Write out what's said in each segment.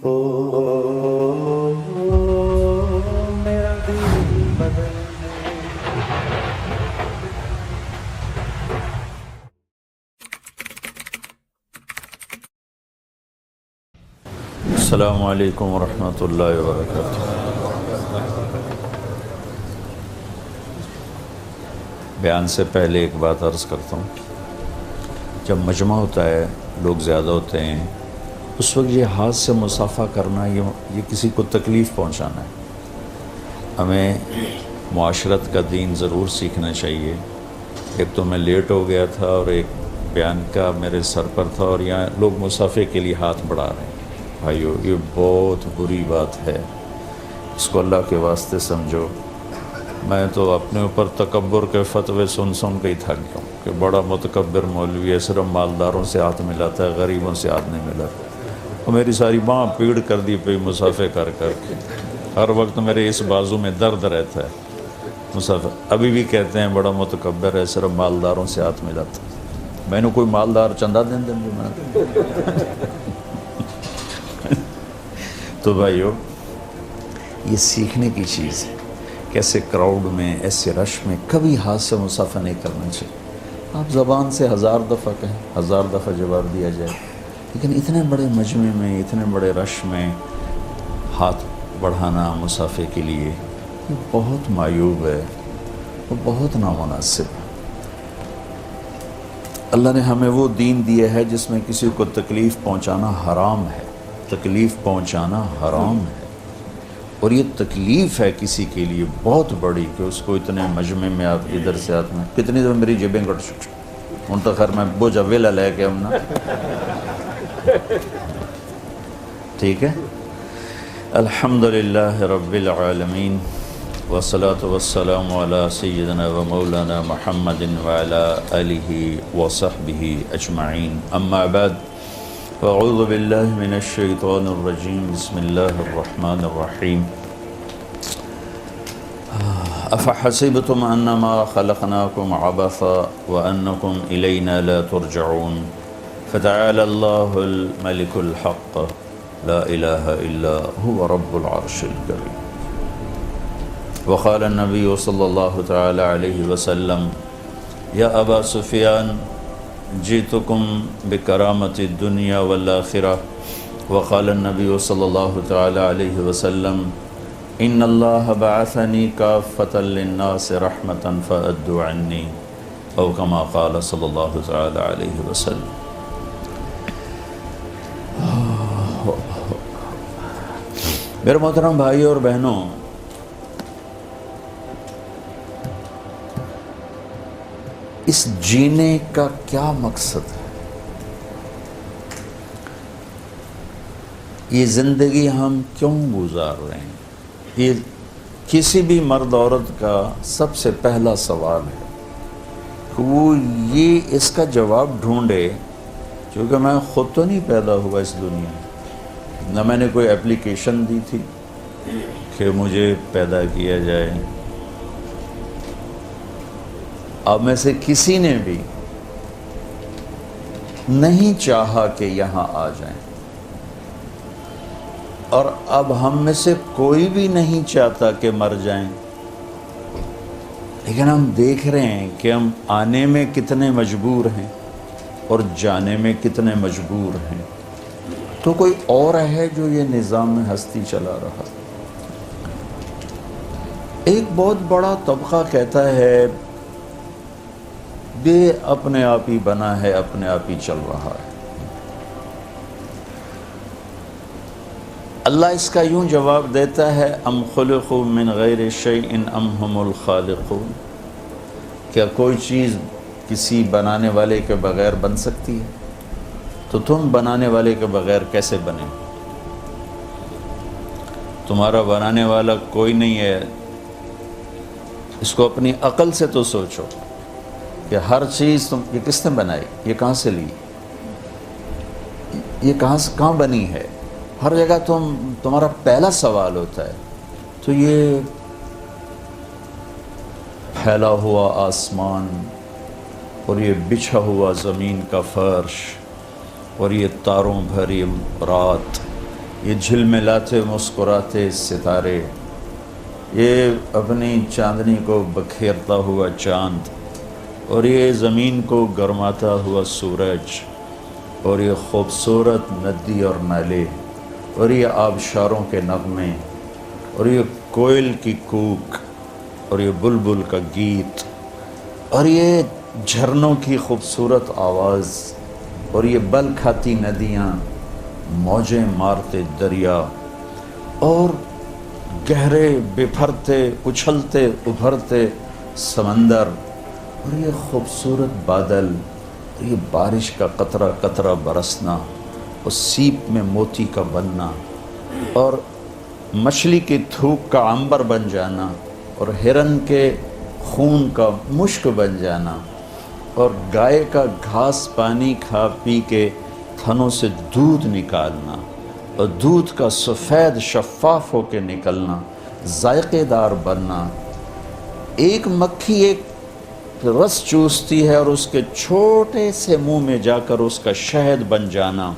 میرا دل بدل السلام علیکم ورحمۃ اللہ وبرکاتہ۔ بیان سے پہلے ایک بات عرض کرتا ہوں، جب مجمع ہوتا ہے، لوگ زیادہ ہوتے ہیں، اس وقت یہ ہاتھ سے مصافحہ کرنا، یہ کسی کو تکلیف پہنچانا ہے۔ ہمیں معاشرت کا دین ضرور سیکھنا چاہیے۔ ایک تو میں لیٹ ہو گیا تھا اور ایک بیان کا میرے سر پر تھا، اور یہاں لوگ مصافحے کے لیے ہاتھ بڑھا رہے ہیں۔ بھائیو، یہ بہت بری بات ہے، اس کو اللہ کے واسطے سمجھو۔ میں تو اپنے اوپر تکبر کے فتوے سن کے ہی تھک گیا ہوں کہ بڑا متکبر مولوی ہے، صرف مالداروں سے ہاتھ ملاتا ہے، غریبوں سے ہاتھ نہیں ملاتا۔ اور میری ساری باں پیڑ کر دی پئی مصافحے کر کے، ہر وقت میرے اس بازو میں درد رہتا ہے مصافحہ۔ ابھی بھی کہتے ہیں بڑا متکبر ہے، صرف مالداروں سے ہاتھ ملاتا ہے۔ میں نے کوئی مالدار چندہ دیں میں تو بھائیو، یہ سیکھنے کی چیز ہے کہ ایسے کراؤڈ میں، ایسے رش میں کبھی ہاتھ سے مصافحہ نہیں کرنا چاہیے۔ آپ زبان سے 1000 دفعہ کہیں، 1000 دفعہ جواب دیا جائے، لیکن اتنے بڑے مجمع میں، اتنے بڑے رش میں ہاتھ بڑھانا مصافحے کے لیے، یہ بہت معیوب ہے، وہ بہت نامناسب ہے۔ اللہ نے ہمیں وہ دین دیا ہے جس میں کسی کو تکلیف پہنچانا حرام ہے، تکلیف پہنچانا حرام ہے۔ اور یہ تکلیف ہے کسی کے لیے بہت بڑی کہ اس کو اتنے مجمع میں آپ ادھر سے ہاتھ میں، کتنی دفعہ میری جیبیں کٹ چکی ان تو خیر میں بوجھ ویلا لے کے ہم نا ٹھیک ہے۔ الحمدللہ رب العالمین، والصلاة والسلام علی سیدنا و مولانا محمد وعلی آلہ وصحبہ اجمعین، اما بعد، فاعوذ باللہ من الشیطان الرجیم، بسم اللہ الرحمن الرحیم۔ افحسبتم انما خلقناکم عبثا وانکم الینا لا ترجعون، فتعالی اللہ الملک الحق، لا الہ الا هو رب العرش الکریم۔ وقال النبی صلی اللہ تعالی علیہ وسلم، یا ابا سفیان جئتکم بکرامت الدنیا والآخرہ۔ وقال النبی صلی اللہ تعالی علیہ وسلم، ان اللہ بعثنی کافۃ للناس رحمۃ فأدوا عنی، او کما قال صلی اللہ تعالی علیہ وسلم۔ میرے محترم بھائیوں اور بہنوں، اس جینے کا کیا مقصد ہے؟ یہ زندگی ہم کیوں گزار رہے ہیں؟ یہ کسی بھی مرد عورت کا سب سے پہلا سوال ہے کہ وہ یہ اس کا جواب ڈھونڈے، کیونکہ میں خود تو نہیں پیدا ہوا اس دنیا میں، نہ میں نے کوئی اپلیکیشن دی تھی کہ مجھے پیدا کیا جائے۔ اب میں سے کسی نے بھی نہیں چاہا کہ یہاں آ جائیں، اور اب ہم میں سے کوئی بھی نہیں چاہتا کہ مر جائیں، لیکن ہم دیکھ رہے ہیں کہ ہم آنے میں کتنے مجبور ہیں اور جانے میں کتنے مجبور ہیں۔ تو کوئی اور ہے جو یہ نظام ہستی چلا رہا۔ ایک بہت بڑا طبقہ کہتا ہے یہ اپنے آپ ہی بنا ہے، اپنے آپ ہی چل رہا ہے۔ اللہ اس کا یوں جواب دیتا ہے، ام خلقوا من غیر شیء ام هم الخالقون، کیا کوئی چیز کسی بنانے والے کے بغیر بن سکتی ہے؟ تو تم بنانے والے کے بغیر کیسے بنے؟ تمہارا بنانے والا کوئی نہیں ہے۔ اس کو اپنی عقل سے تو سوچو کہ ہر چیز یہ کس نے بنائی، یہ کہاں سے لی، یہ کہاں بنی ہے؟ ہر جگہ تمہارا پہلا سوال ہوتا ہے۔ تو یہ پھیلا ہوا آسمان اور یہ بچھا ہوا زمین کا فرش اور یہ تاروں بھری رات، یہ جھلملاتے مسکراتے ستارے، یہ اپنی چاندنی کو بکھیرتا ہوا چاند، اور یہ زمین کو گرماتا ہوا سورج، اور یہ خوبصورت ندی اور نالے، اور یہ آبشاروں کے نغمے، اور یہ کوئل کی کوک، اور یہ بلبل کا گیت، اور یہ جھرنوں کی خوبصورت آواز، اور یہ بل کھاتی ندیاں، موجیں مارتے دریا، اور گہرے بپھرتے اچھلتے ابھرتے سمندر، اور یہ خوبصورت بادل، اور یہ بارش کا قطرہ قطرہ برسنا، اور سیپ میں موتی کا بننا، اور مچھلی کی تھوک کا عنبر بن جانا، اور ہرن کے خون کا مشک بن جانا، اور گائے کا گھاس پانی کھا پی کے تھنوں سے دودھ نکالنا، اور دودھ کا سفید شفاف ہو کے نکلنا، ذائقے دار بننا، ایک مکھی ایک رس چوستی ہے اور اس کے چھوٹے سے منہ میں جا کر اس کا شہد بن جانا،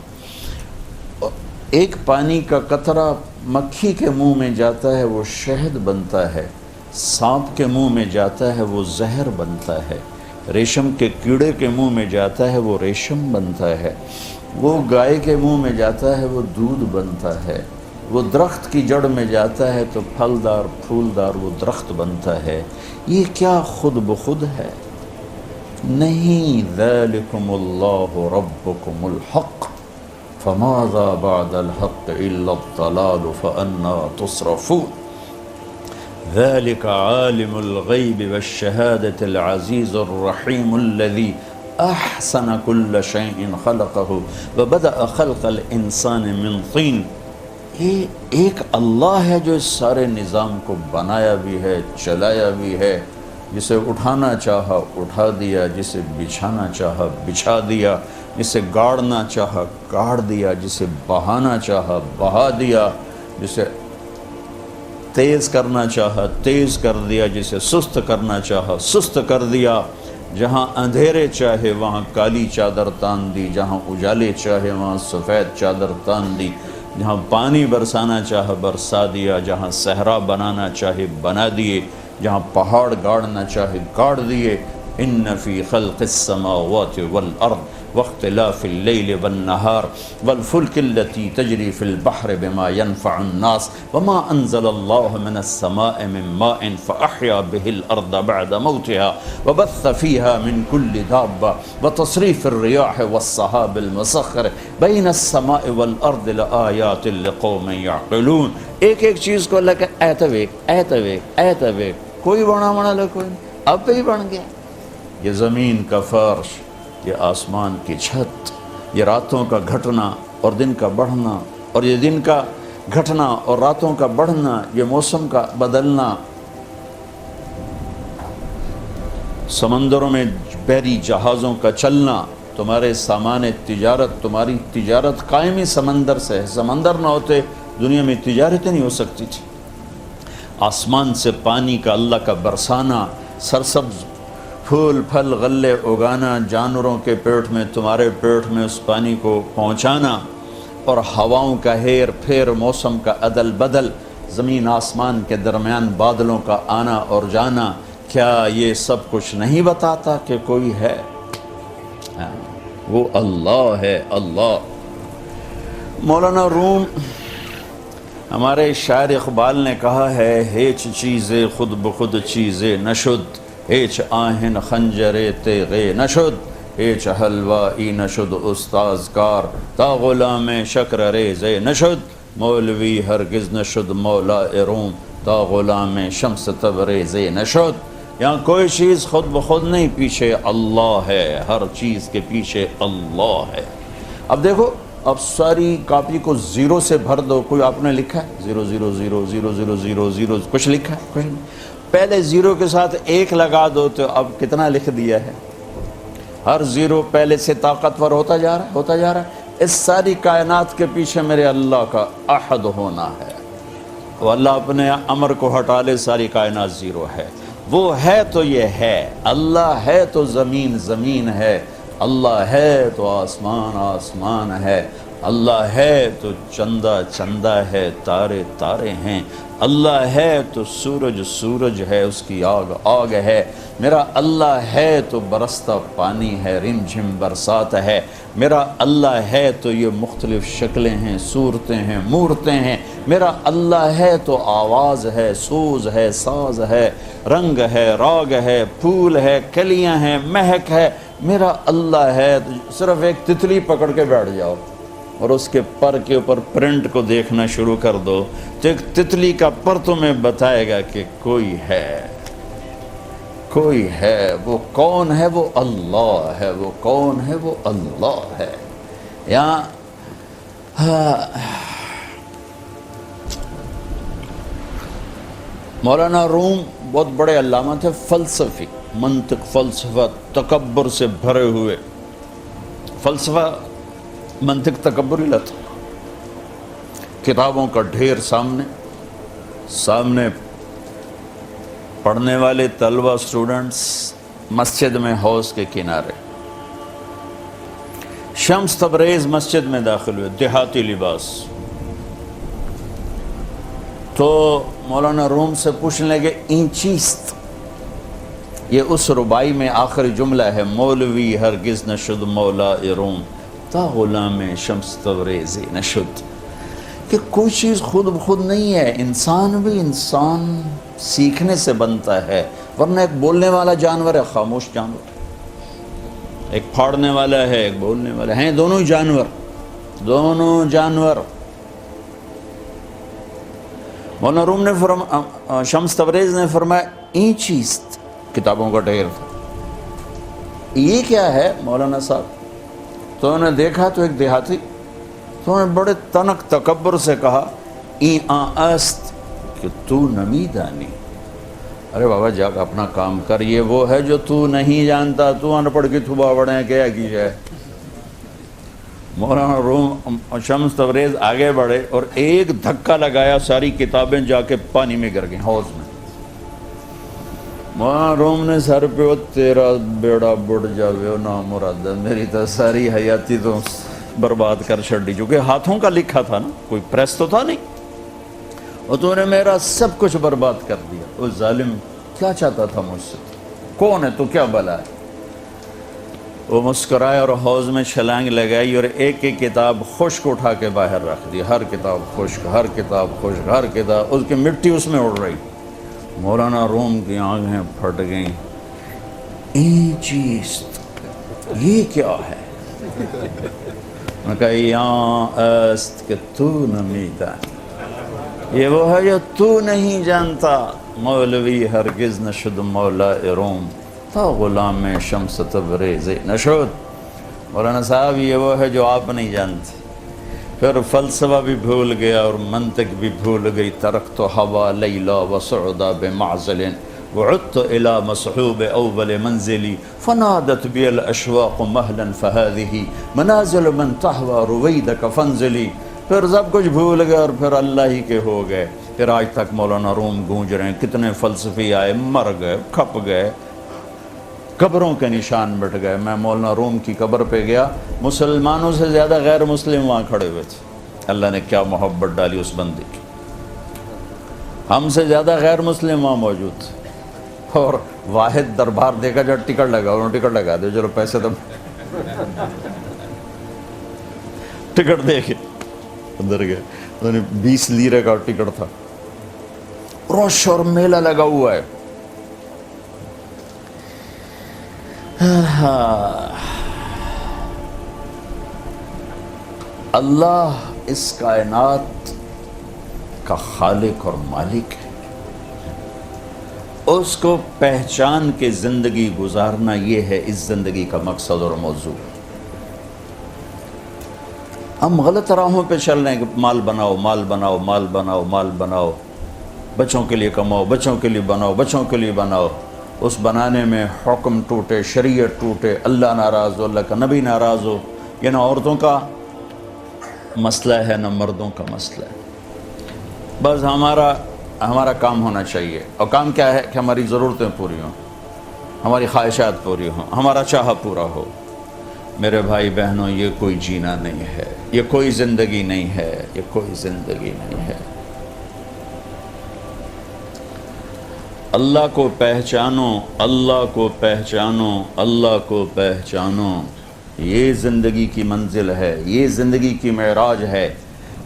ایک پانی کا قطرہ مکھی کے منہ میں جاتا ہے وہ شہد بنتا ہے، سانپ کے منہ میں جاتا ہے وہ زہر بنتا ہے، ریشم کے کیڑے کے منہ میں جاتا ہے وہ ریشم بنتا ہے، وہ گائے کے منہ میں جاتا ہے وہ دودھ بنتا ہے، وہ درخت کی جڑ میں جاتا ہے تو پھلدار پھولدار وہ درخت بنتا ہے۔ یہ کیا خود بخود ہے؟ نہیں، ذالکم اللہ ربکم الحق فماذا بعد الحق الا الضلال فأنا تصرفون۔ ذلك عالم الغیب والشہادة العزیز الرحیم الذی احسن كل شیء خلقه وبدأ خلق الانسان من طین۔ یہ ایک اللہ ہے جو اس سارے نظام کو بنایا بھی ہے، چلایا بھی ہے، جسے اٹھانا چاہا اٹھا دیا، جسے بچھانا چاہا بچھا دیا، جسے گاڑنا چاہا گاڑ دیا، جسے بہانا چاہا بہا دیا، جسے تیز کرنا چاہا تیز کر دیا، جسے سست کرنا چاہا سست کر دیا، جہاں اندھیرے چاہے وہاں کالی چادر تان دی، جہاں اجالے چاہے وہاں سفید چادر تان دی، جہاں پانی برسانا چاہا برسا دیا، جہاں صحرا بنانا چاہے بنا دیے، جہاں پہاڑ گاڑنا چاہے گاڑ دیے۔ ان فی خلق السماوات والارض واختلاف اللیل والنہار والفلک التي تجری فی البحر بما ينفع الناس وما انزل اللہ من السماء من ماء فاحیا به الارض بعد موتها وبث فيها من كل دابة وتصریف الرياح والسحاب المسخر بین السماء والارض لآیات لقوم یعقلون۔ ایک ایک چیز کو اللہ کا ایتویک کوئی بنا بنا لے، کوئی اب پہ ہی بن گیا۔ یہ زمین کا فرش، یہ آسمان کی چھت، یہ راتوں کا گھٹنا اور دن کا بڑھنا، اور یہ دن کا گھٹنا اور راتوں کا بڑھنا، یہ موسم کا بدلنا، سمندروں میں بحری جہازوں کا چلنا، تمہارے سامان تجارت، تمہاری تجارت قائم ہی سمندر سے ہے۔ سمندر نہ ہوتے دنیا میں تجارت نہیں ہو سکتی تھی۔ آسمان سے پانی کا اللہ کا برسانا، سرسبز پھول پھل غلے اگانا، جانوروں کے پیٹ میں تمہارے پیٹ میں اس پانی کو پہنچانا، اور ہواؤں کا ہیر پھیر، موسم کا عدل بدل، زمین آسمان کے درمیان بادلوں کا آنا اور جانا، کیا یہ سب کچھ نہیں بتاتا کہ کوئی ہے؟ وہ اللہ ہے، اللہ۔ مولانا روم ہمارے شاعر اقبال نے کہا ہے، ہیچ چیزیں خود بخود چیزیں نشد، ہیچ آہن خنجرے تیغے نشد، ہیچ حلوائی نشد استاذ کار، تا غلام شکر ریزے نشد، مولوی ہرگز نشد مولا روم، تا غلام شمس تبریزے نشد۔ یہاں کوئی چیز خود بخود نہیں، پیچھے اللہ ہے، ہر چیز کے پیچھے اللہ ہے۔ اب دیکھو، اب ساری کاپی کو زیرو سے بھر دو، کوئی آپ نے لکھا ہے 0000000 کچھ لکھا ہے؟ کچھ نہیں۔ پہلے زیرو کے ساتھ ایک لگا دو تو اب کتنا لکھ دیا ہے؟ ہر زیرو پہلے سے طاقتور ہوتا جا رہا ہے۔ اس ساری کائنات کے پیچھے میرے اللہ کا احد ہونا ہے۔ وہ اللہ اپنے امر کو ہٹا لے، ساری کائنات زیرو ہے۔ وہ ہے تو یہ ہے، اللہ ہے تو زمین زمین ہے، اللہ ہے تو آسمان آسمان ہے، اللہ ہے تو چندہ چندہ ہے، تارے تارے ہیں، اللہ ہے تو سورج سورج ہے، اس کی آگ آگ ہے، میرا اللہ ہے تو برستا پانی ہے، رم جھم برسات ہے، میرا اللہ ہے تو یہ مختلف شکلیں ہیں، صورتیں ہیں، مورتیں ہیں، میرا اللہ ہے تو آواز ہے، سوز ہے، ساز ہے، رنگ ہے، راگ ہے، پھول ہے، کلیاں ہیں، مہک ہے، میرا اللہ ہے۔ صرف ایک تتلی پکڑ کے بیٹھ جاؤ اور اس کے پر کے اوپر پرنٹ کو دیکھنا شروع کر دو تو ایک تتلی کا پر تمہیں بتائے گا کہ کوئی ہے، کوئی ہے۔ وہ کون ہے؟ وہ اللہ ہے۔ وہ کون ہے؟ وہ اللہ ہے۔ یہاں مولانا روم بہت بڑے علامہ تھے، فلسفی، منطق، فلسفہ، تکبر سے بھرے ہوئے۔ فلسفہ، منطق، تکبر ہی لت، کتابوں کا ڈھیر سامنے پڑھنے والے طلبہ، اسٹوڈنٹس، مسجد میں حوض کے کنارے۔ شمس تبریز مسجد میں داخل ہوئے، دیہاتی لباس، تو مولانا روم سے پوچھنے لگے اینچیست، یہ اس ربائی میں آخری جملہ ہے، مولوی ہرگز نشد مولا روم تا غلام شمس تبریزی نشد، کہ کوئی چیز خود بخود نہیں ہے، انسان بھی انسان سیکھنے سے بنتا ہے، ورنہ ایک بولنے والا جانور ہے، خاموش جانور، ایک پھاڑنے والا ہے، ایک بولنے والا ہے، دونوں جانور، دونوں جانور۔ مولانا روم نے شمس تبریز نے فرمایا این چیز، کتابوں کا ڈھیر تھا، یہ کیا ہے مولانا صاحب؟ تو انہوں نے دیکھا تو ایک دیہاتی، تو انہوں نے بڑے تنک تکبر سے کہا این است، کہ تو نمی دانی۔ ارے بابا جا کے اپنا کام کر، یہ وہ ہے جو تو نہیں جانتا، تو ان پڑھ کی تھوبا بڑھیں کیا کی جائے۔ مولانا روم شمس تبریز آگے بڑھے اور ایک دھکا لگایا، ساری کتابیں جا کے پانی میں گر گئیں، حوض میں۔ مولانا روم نے سر پہ، وہ تیرا بیڑا بڑھ جاوے نا مراد، میری تو ساری حیاتی تو برباد کر چھڑ دی، چونکہ ہاتھوں کا لکھا تھا نا، کوئی پریس تو تھا نہیں، اور تو نے میرا سب کچھ برباد کر دیا۔ وہ ظالم کیا چاہتا تھا مجھ سے؟ کون ہے تو؟ کیا بلا ہے؟ وہ مسکرائے اور حوض میں چھلانگ لگائی اور ایک ایک کتاب خشک اٹھا کے باہر رکھ دی، ہر کتاب خشک، ہر کتاب خشک، ہر کتاب، اس کی مٹی اس میں اڑ رہی۔ مولانا روم کی آنکھیں پھٹ گئیں، این چیز، یہ کیا ہے؟ میں کہا یہاں است، کہ تو نمی دانی، یہ وہ ہے جو تو نہیں جانتا، مولوی ہرگز نشد مولا روم تا غلام شمس تبریز نشد۔ مولانا صاحب یہ وہ ہے جو آپ نہیں جانتے۔ پھر فلسفہ بھی بھول گیا اور منطق بھی بھول گئی، ترکت ہوا لیلا وسعدا بمعزل وعدت الى مصحوب اول منزلی فنادت بی الاشواق مہلا فہذه منازل من تحوى رویدک فانزلی۔ پھر سب کچھ بھول گئے اور پھر اللہ ہی کے ہو گئے۔ پھر آج تک مولانا روم گونج رہے ہیں، کتنے فلسفی آئے، مر گئے، کھپ گئے، قبروں کے نشان مٹ گئے۔ میں مولانا روم کی قبر پہ گیا، مسلمانوں سے زیادہ غیر مسلم وہاں کھڑے ہوئے تھے۔ اللہ نے کیا محبت ڈالی اس بندے کی، ہم سے زیادہ غیر مسلم وہاں موجود تھے، اور واحد دربار دیکھا جو ٹکٹ لگا، انہوں نے ٹکٹ لگا دے، چلو پیسے تو ٹکٹ دے کے اندر گئے، انہوں نے 20 لیرے کا ٹکٹ تھا، رش اور میلہ لگا ہوا ہے۔ اللہ اس کائنات کا خالق اور مالک ہے، اس کو پہچان کے زندگی گزارنا، یہ ہے اس زندگی کا مقصد اور موضوع۔ ہم غلط راہوں پہ چل رہے ہیں کہ مال بناؤ، مال بناؤ، مال بناؤ، مال بناؤ، بچوں کے لیے کماؤ، بچوں کے لیے بناؤ، بچوں کے لیے بناؤ۔ اس بنانے میں حکم ٹوٹے، شریعت ٹوٹے، اللہ ناراض ہو، اللہ کا نبی ناراض ہو۔ یہ نہ عورتوں کا مسئلہ ہے نہ مردوں کا مسئلہ ہے، بس ہمارا کام ہونا چاہیے۔ اور کام کیا ہے؟ کہ ہماری ضرورتیں پوری ہوں، ہماری خواہشات پوری ہوں، ہمارا چاہا پورا ہو۔ میرے بھائی بہنوں، یہ کوئی جینا نہیں ہے، یہ کوئی زندگی نہیں ہے، یہ کوئی زندگی نہیں ہے۔ اللہ کو پہچانو، اللہ کو پہچانو، اللہ کو پہچانو، یہ زندگی کی منزل ہے، یہ زندگی کی معراج ہے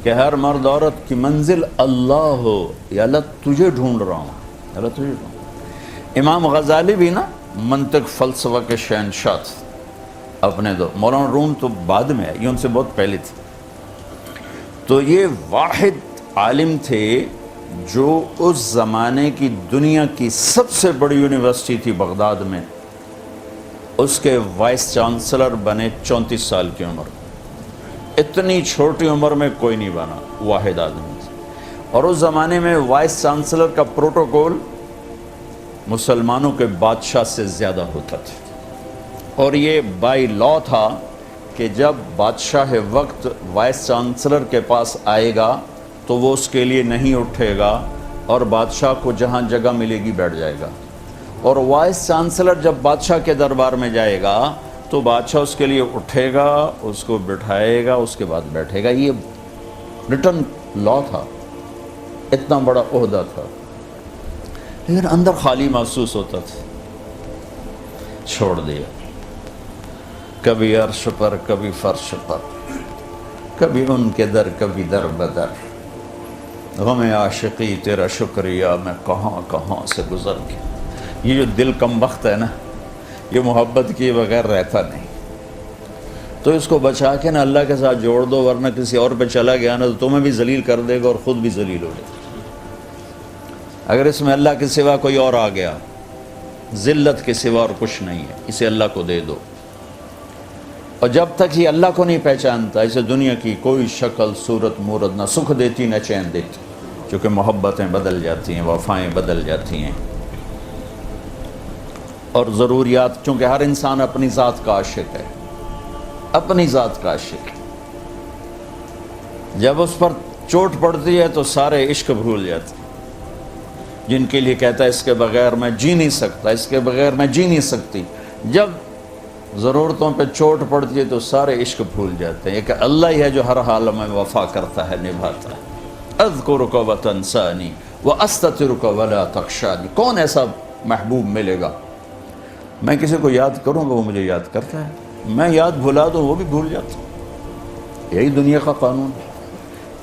کہ ہر مرد عورت کی منزل اللہ ہو۔ یا اللہ تجھے ڈھونڈ رہا ہوں، یا اللہ تجھے ڈھونڈ رہا ہوں۔ امام غزالی بھی نا منطق فلسفہ کے شہنشاہ تھے اپنے دور، مولانا روم تو بعد میں ہے، یہ ان سے بہت پہلے تھی۔ تو یہ واحد عالم تھے جو اس زمانے کی دنیا کی سب سے بڑی یونیورسٹی تھی بغداد میں، اس کے وائس چانسلر بنے 34 سال کی عمر۔ اتنی چھوٹی عمر میں کوئی نہیں بنا، واحد آدمی تھا۔ اور اس زمانے میں وائس چانسلر کا پروٹوکول مسلمانوں کے بادشاہ سے زیادہ ہوتا تھا، اور یہ بائی لا تھا کہ جب بادشاہ وقت وائس چانسلر کے پاس آئے گا تو وہ اس کے لیے نہیں اٹھے گا، اور بادشاہ کو جہاں جگہ ملے گی بیٹھ جائے گا، اور وائس چانسلر جب بادشاہ کے دربار میں جائے گا تو بادشاہ اس کے لیے اٹھے گا، اس کو بٹھائے گا، اس کے بعد بیٹھے گا۔ یہ ریٹن لا تھا، اتنا بڑا عہدہ تھا، لیکن اندر خالی محسوس ہوتا تھا۔ چھوڑ دیا، کبھی عرش پر کبھی فرش پر، کبھی ان کے در کبھی در بدر، غم عاشقی تیرا شکریہ میں کہاں کہاں سے گزر گیا۔ یہ جو دل کم بخت ہے نا، یہ محبت کیے بغیر رہتا نہیں، تو اس کو بچا کے نا اللہ کے ساتھ جوڑ دو، ورنہ کسی اور پہ چلا گیا نا تو تمہیں بھی ذلیل کر دے گا اور خود بھی ذلیل ہو جائے گا۔ اگر اس میں اللہ کے سوا کوئی اور آ گیا، ذلت کے سوا اور کچھ نہیں ہے، اسے اللہ کو دے دو۔ اور جب تک یہ اللہ کو نہیں پہچانتا، اسے دنیا کی کوئی شکل صورت مورت نہ سکھ دیتی نہ چین دیتی، چونکہ محبتیں بدل جاتی ہیں، وفائیں بدل جاتی ہیں، اور ضروریات، چونکہ ہر انسان اپنی ذات کا عاشق ہے، اپنی ذات کا عاشق ہے۔ جب اس پر چوٹ پڑتی ہے تو سارے عشق بھول جاتے ہیں، جن کے لیے کہتا ہے اس کے بغیر میں جی نہیں سکتا، اس کے بغیر میں جی نہیں سکتی، جب ضرورتوں پہ چوٹ پڑتی ہے تو سارے عشق بھول جاتے ہیں۔ ایک اللہ ہی ہے جو ہر حال میں وفا کرتا ہے، نبھاتا ہے۔ اذکرک وتنسانی واستترک ولا تخشانی۔ کون ایسا محبوب ملے گا؟ میں کسی کو یاد کروں گا وہ مجھے یاد کرتا ہے، میں یاد بھلا دوں وہ بھی بھول جاتا ہے۔ یہی دنیا کا قانون ہے۔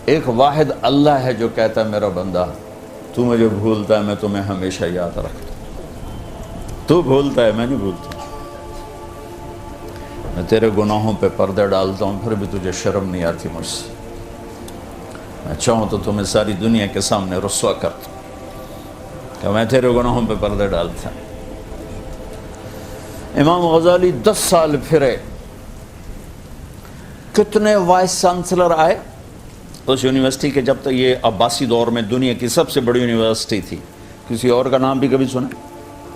ایک واحد اللہ ہے جو کہتا ہے میرا بندہ تو مجھے بھولتا ہے، میں تمہیں ہمیشہ یاد رکھتا ہوں۔ تو بھولتا ہے، میں نہیں بھولتا۔ میں تیرے گناہوں پہ پردے ڈالتا ہوں، پھر بھی تجھے شرم نہیں آتی مجھ سے۔ میں چاہوں تو تمہیں ساری دنیا کے سامنے رسوا کرتا ہوں کہ میں تیرے گناہوں پہ پردے ڈالتا ہوں۔ امام غزالی 10 سال پھرے، کتنے وائس چانسلر آئے اس یونیورسٹی کے، جب تک یہ عباسی دور میں دنیا کی سب سے بڑی یونیورسٹی تھی۔ کسی اور کا نام بھی کبھی سنا؟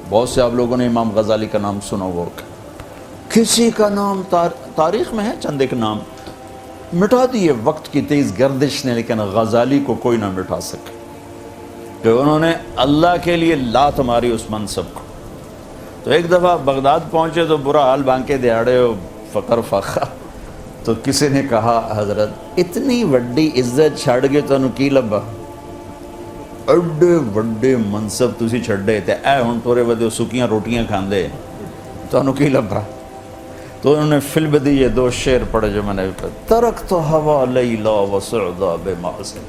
بہت سے آپ لوگوں نے امام غزالی کا نام سنا ہوگا، کسی کا نام تاریخ میں ہے، چند ایک نام مٹا دیے وقت کی تیز گردش نے، لیکن غزالی کو کوئی نہ مٹا سکے، کہ انہوں نے اللہ کے لیے لات ماری اس منصب کو۔ تو ایک دفعہ بغداد پہنچے تو برا حال بانکے دیہڑے ہو، فقر فاقہ، تو کسی نے کہا حضرت اتنی وڈی عزت چھڑ گئے تو کی لبا، ایڈے وڈے منصب تسی چھڑے تے اے ہن تورے ودے سکیاں روٹیاں کھاندے تو کی لبا۔ تو انہوں نے فل بدی یہ 2 شعر پڑھے جو میں نے ترکت ہوا لیلا وسعدا بمعزل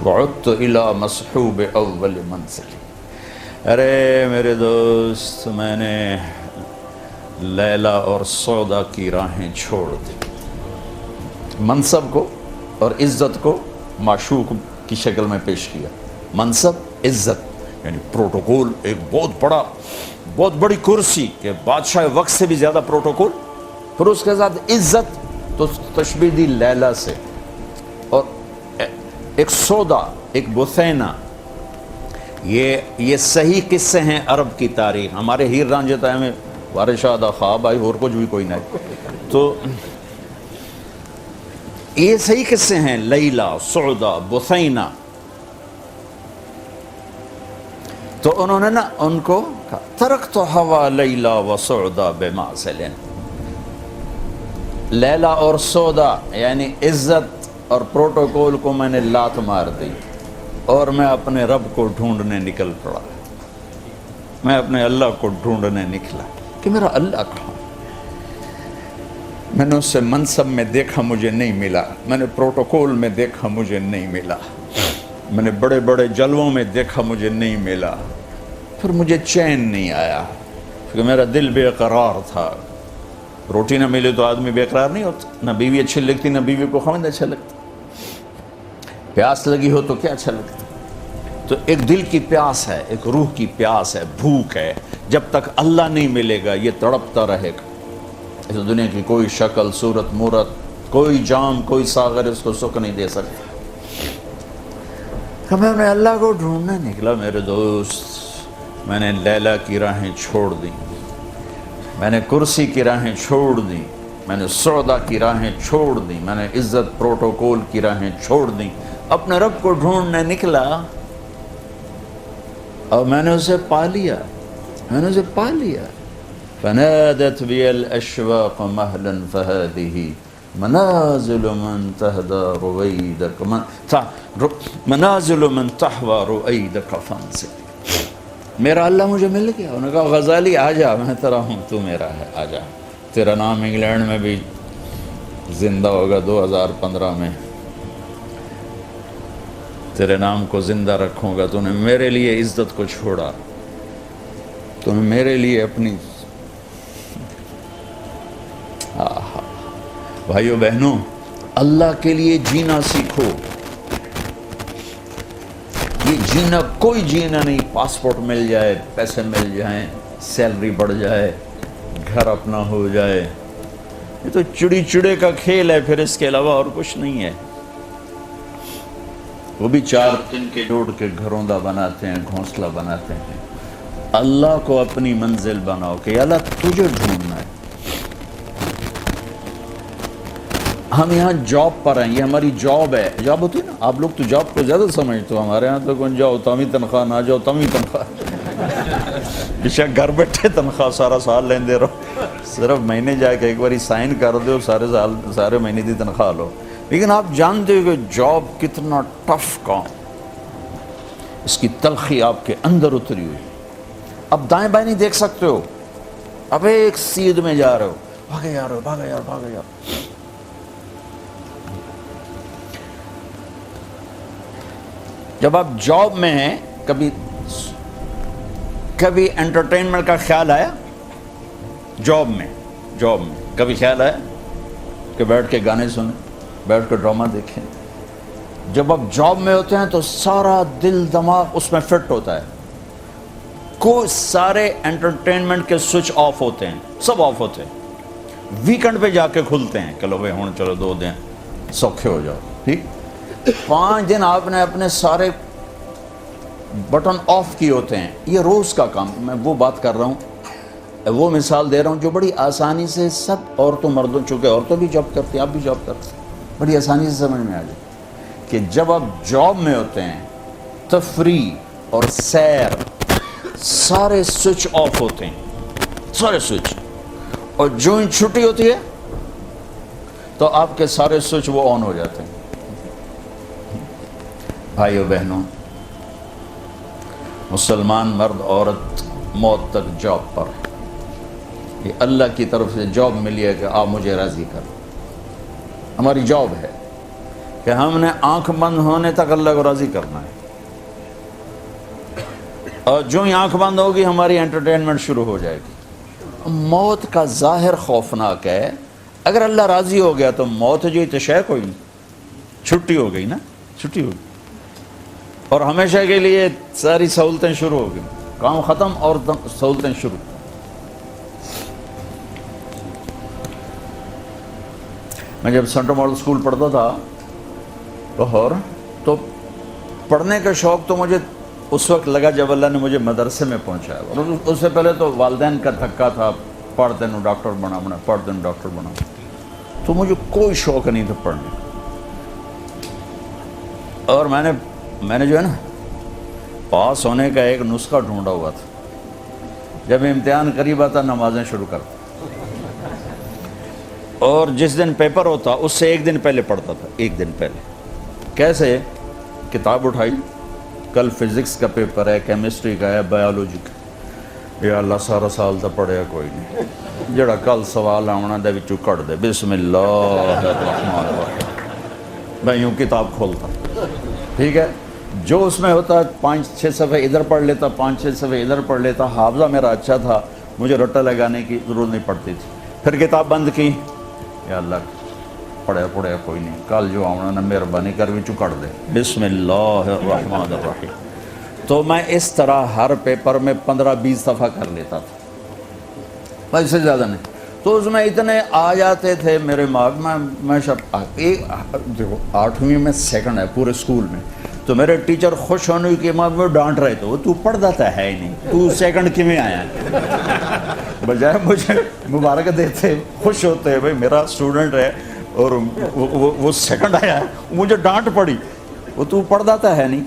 وعدت الى مصحوب اول منزل۔ ارے میرے دوست، میں نے لیلا اور سودا کی راہیں چھوڑ دی، منصب کو اور عزت کو معشوق کی شکل میں پیش کیا۔ منصب، عزت، یعنی پروٹوکول، ایک بہت بڑی کرسی کہ بادشاہ وقت سے بھی زیادہ پروٹوکول، پھر اس کے ساتھ عزت تو تشبیہ دی لیلا سے، اور ایک سودا، ایک بثینہ۔ یہ صحیح قصے ہیں عرب کی تاریخ، ہمارے ہیر رانجھے تائیں میں وارث شاہ دا خواب آئی اور کچھ بھی کوئی نہیں، تو یہ صحیح قصے ہیں، لیلا، سعودہ، بثینہ۔ تو انہوں نے نا ان کو کہا ترکت ہوا لیلا و سعدا بمعزل، لیلا اور سودا یعنی عزت اور پروٹوکول کو میں نے لات مار دی اور میں اپنے رب کو ڈھونڈنے نکل پڑا، میں اپنے اللہ کو ڈھونڈنے نکلا کہ میرا اللہ کہاں۔ میں نے اسے منصب میں دیکھا مجھے نہیں ملا، میں نے پروٹوکول میں دیکھا مجھے نہیں ملا، میں نے بڑے بڑے جلووں میں دیکھا مجھے نہیں ملا، پھر مجھے چین نہیں آیا کیونکہ میرا دل بے قرار تھا۔ روٹی نہ ملے تو آدمی بے قرار نہیں ہوتا، نہ بیوی اچھی لگتی نہ بیوی کو خاوند اچھا لگتا، پیاس لگی ہو تو کیا اچھا لگتا۔ تو ایک دل کی پیاس ہے، ایک روح کی پیاس ہے، بھوک ہے، جب تک اللہ نہیں ملے گا یہ تڑپتا رہے گا۔ اس دنیا کی کوئی شکل صورت مورت، کوئی جام کوئی ساغر اس کو سکھ نہیں دے سکتا۔ کہ میں نے اللہ کو ڈھونڈنے نکلا میرے دوست، میں نے لیلا کی راہیں چھوڑ دی، میں نے کرسی کی راہیں چھوڑ دی، میں نے سودا کی راہیں چھوڑ دی، میں نے عزت پروٹوکول کی راہیں چھوڑ دی، اپنے رب کو ڈھونڈنے نکلا اور میں نے اسے پا لیا، میں نے اسے پا لیا۔ فنادت بی الاشواق مہلا فہذه منازل من تہدى رویدک منازل من تحوى رویدک فانزل۔ میرا اللہ مجھے مل گیا، انہوں نے کہا غزالی آ جا، میں تیرا ہوں، تو میرا ہے، آ جا، تیرا نام انگلینڈ میں بھی زندہ ہوگا 2015 میں، تیرے نام کو زندہ رکھوں گا، تو نے میرے لیے عزت کو چھوڑا، تو نے میرے لیے اپنی بھائیو بہنوں اللہ کے لیے جینا سیکھو۔ یہ جینا کوئی جینا نہیں، پاسپورٹ مل جائے، پیسے مل جائیں، سیلری بڑھ جائے، گھر اپنا ہو جائے، یہ تو چڑی چڑے کا کھیل ہے، پھر اس کے علاوہ اور کچھ نہیں ہے۔ وہ بھی 4 دن کے جوڑ کے گھروندہ بناتے ہیں، گھونسلہ بناتے ہیں۔ اللہ کو اپنی منزل بناؤ کہ اللہ تجھے ڈھونڈنا ہے۔ ہم یہاں جاب پر ہیں، یہ ہماری جاب ہے، جاب ہوتی ہے نا، آپ لوگ تو جاب کو زیادہ سمجھتے ہو، ہمارے یہاں تو کون جاؤ تم ہی تنخواہ، نہ جاؤ تم ہی تنخواہ، بیشک گھر بیٹھے تنخواہ سارا سال لیندے رہو، صرف مہینے جا کے ایک باری سائن کر دو، سارے مہینے دی تنخواہ لو۔ لیکن آپ جانتے ہو کہ جاب کتنا ٹف کام، اس کی تلخی آپ کے اندر اتری ہوئی، اب دائیں بائیں نہیں دیکھ سکتے ہو، اب ایک سیدھ میں جا رہے ہو، بھاگے جا رہے ہو، بھاگے یار بھاگے یار۔ جب آپ جاب میں ہیں، کبھی انٹرٹینمنٹ کا خیال آیا؟ جاب میں کبھی خیال آیا کہ بیٹھ کے گانے سنیں، بیٹھ کے ڈرامہ دیکھیں؟ جب آپ جاب میں ہوتے ہیں تو سارا دل دماغ اس میں فٹ ہوتا ہے، کوئی سارے انٹرٹینمنٹ کے سوئچ آف ہوتے ہیں، سب آف ہوتے ہیں، ویکنڈ پہ جا کے کھلتے ہیں کہ لو بھائی ہوں چلو 2 دن سوکھے ہو جاؤ، ٹھیک 5 دن آپ نے اپنے سارے بٹن آف کیے ہوتے ہیں۔ یہ روز کا کام، میں وہ بات کر رہا ہوں، وہ مثال دے رہا ہوں جو بڑی آسانی سے سب عورتوں مردوں، چونکہ عورتوں بھی جاب کرتی ہیں، آپ بھی جاب کرتے ہیں، بڑی آسانی سے سمجھ میں آ جائے کہ جب آپ جاب میں ہوتے ہیں تفریح اور سیر سارے سوئچ آف ہوتے ہیں، سارے سوئچ، اور جو ہی چھٹی ہوتی ہے تو آپ کے سارے سوئچ وہ آن ہو جاتے ہیں۔ بھائیو بہنوں، مسلمان مرد عورت موت تک جاب پر، یہ اللہ کی طرف سے جاب ملی ہے کہ آپ مجھے راضی کرو، ہماری جاب ہے کہ ہم نے آنکھ بند ہونے تک اللہ کو راضی کرنا ہے، اور جو ہی آنکھ بند ہوگی ہماری انٹرٹینمنٹ شروع ہو جائے گی۔ موت کا ظاہر خوفناک ہے، اگر اللہ راضی ہو گیا تو موت جو تو شے کوئی نہیں، چھٹی ہو گئی نا، چھٹی ہو گئی، اور ہمیشہ کے لیے ساری سہولتیں شروع ہو گئی، کام ختم اور سہولتیں شروع۔ میں جب سینٹرل ماڈل اسکول پڑھتا تھا لاہور، تو پڑھنے کا شوق تو مجھے اس وقت لگا جب اللہ نے مجھے مدرسے میں پہنچایا، اور اس سے پہلے تو والدین کا دھکا تھا، پڑھ تینوں ڈاکٹر بنا، پڑھ تینوں ڈاکٹر بنا، تو مجھے کوئی شوق نہیں تھا پڑھنے کا۔ اور میں نے جو ہے نا پاس ہونے کا ایک نسخہ ڈھونڈا ہوا تھا، جب امتحان قریب آتا نمازیں شروع کرتا، اور جس دن پیپر ہوتا اس سے ایک دن پہلے پڑھتا تھا، ایک دن پہلے۔ کیسے؟ کتاب اٹھائی، کل فزکس کا پیپر ہے، کیمسٹری کا ہے، بایولوجی کا، یا اللہ سارا سال تو پڑھیا کوئی نہیں، جڑا کل سوال آنا دے وچوں کٹ دے، بسم اللہ الرحمن الرحیم، میں یوں کتاب کھولتا، ٹھیک ہے، جو اس میں ہوتا 5-6 صفحے ادھر پڑھ لیتا، 5-6 صفحے ادھر پڑھ لیتا، حافظہ میرا اچھا تھا، مجھے رٹا لگانے کی ضرورت نہیں پڑتی تھی۔ پھر کتاب بند کی، یا اللہ پڑھیا کوئی نہیں، کل جو آنا نا مہربانی کر وچوں کٹ دے، بسم اللہ الرحمن الرحیم۔ تو میں اس طرح ہر پیپر میں 15-20 صفحہ کر لیتا تھا، اس سے زیادہ نہیں۔ تو اس میں اتنے آ جاتے تھے میرے دماغ میں دیکھو 8ویں میں سیکنڈ ہے پورے اسکول میں، تو میرے ٹیچر خوش ہونے کی ماں میں ڈانٹ رہے تھے، وہ تو پڑھتا تھا ہے ہی نہیں، تو سیکنڈ کیوں آیا ہے؟ بجائے مجھے مبارک دیتے، خوش ہوتے ہیں بھائی میرا اسٹوڈنٹ ہے اور وہ سیکنڈ آیا ہے، مجھے ڈانٹ پڑی، وہ تو پڑھتا تھا ہے نہیں،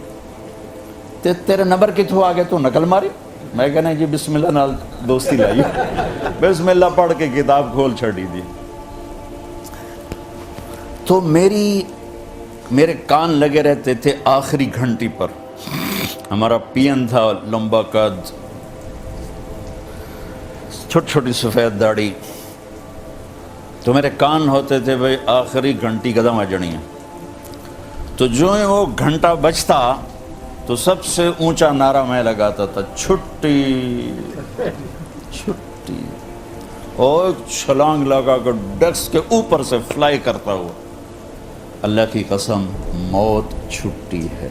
تیرے نمبر کتوں آ گئے، تو نقل ماری؟ میں کہنا جی بسم اللہ نال دوستی لائی، بسم اللہ پڑھ کے کتاب کھول چھڑی دی۔ تو میرے کان لگے رہتے تھے آخری گھنٹی پر۔ ہمارا پین تھا، لمبا قد، چھوٹی چھوٹی سفید داڑھی، تو میرے کان ہوتے تھے بھائی آخری گھنٹی قدم آ جانی ہے۔ تو جو ہی وہ گھنٹہ بجتا تو سب سے اونچا نعرہ میں لگاتا تھا، چھٹی چھٹی، اور چھلانگ لگا کر ڈیسک کے اوپر سے فلائی کرتا ہوا، اللہ کی قسم موت چھٹی ہے،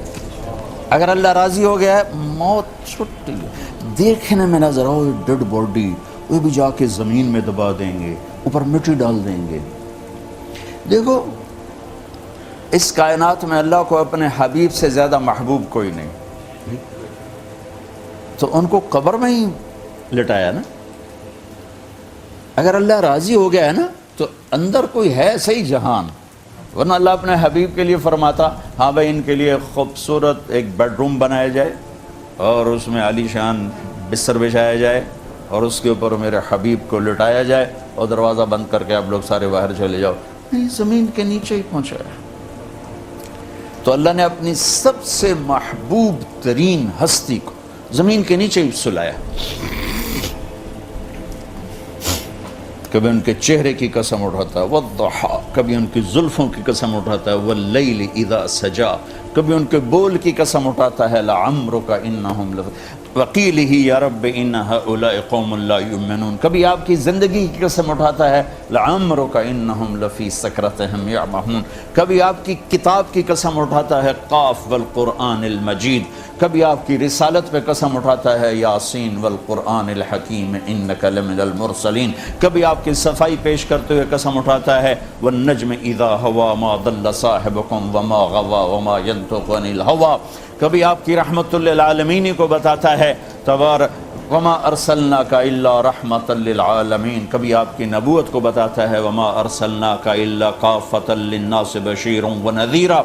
اگر اللہ راضی ہو گیا ہے موت چھٹی ہے۔ دیکھنے میں نظر آؤ ڈیڈ باڈی، وہ بھی جا کے زمین میں دبا دیں گے، اوپر مٹی ڈال دیں گے۔ دیکھو اس کائنات میں اللہ کو اپنے حبیب سے زیادہ محبوب کوئی نہیں، تو ان کو قبر میں ہی لٹایا نا۔ اگر اللہ راضی ہو گیا ہے نا تو اندر کوئی ہے صحیح جہان، ورنہ اللہ اپنے حبیب کے لیے فرماتا ہاں بھائی ان کے لیے خوبصورت ایک بیڈ روم بنایا جائے اور اس میں عالی شان بستر بچھایا جائے اور اس کے اوپر میرے حبیب کو لٹایا جائے اور دروازہ بند کر کے آپ لوگ سارے باہر چلے جاؤ، نہیں، زمین کے نیچے ہی پہنچایا۔ تو اللہ نے اپنی سب سے محبوب ترین ہستی کو زمین کے نیچے ہی سلایا۔ کبھی ان کے چہرے کی قسم اٹھاتا ہے والضحی، کبھی ان کی زلفوں کی قسم اٹھاتا ہے واللیل اذا سجا، کبھی ان کے بول کی قسم اٹھاتا ہے لعمرک انہم وقیلہ یا رب ان ہؤلاء قوم لا یؤمنون، کبھی آپ کی زندگی کی قسم اٹھاتا ہے لعمرک انہم لفی سکرتہم یعمہون، کبھی آپ کی کتاب کی قسم اٹھاتا ہے قاف والقرآن المجید، کبھی آپ کی رسالت پہ قسم اٹھاتا ہے یاسین والقرآن الحکیم انک لمن المرسلین، کبھی آپ کی صفائی پیش کرتے ہوئے قسم اٹھاتا ہے والنجم اذا ہوا ما ضل صاحبکم وما غوا وما ینطق عن الہوا، کبھی آپ کی رحمت للعالمین کو بتاتا ہے تبارک وما ارسلناک الا رحمۃ للعالمین، کبھی آپ کی نبوت کو بتاتا ہے وما ارسلناک الا کافۃ للناس بشیرا ونذیرا،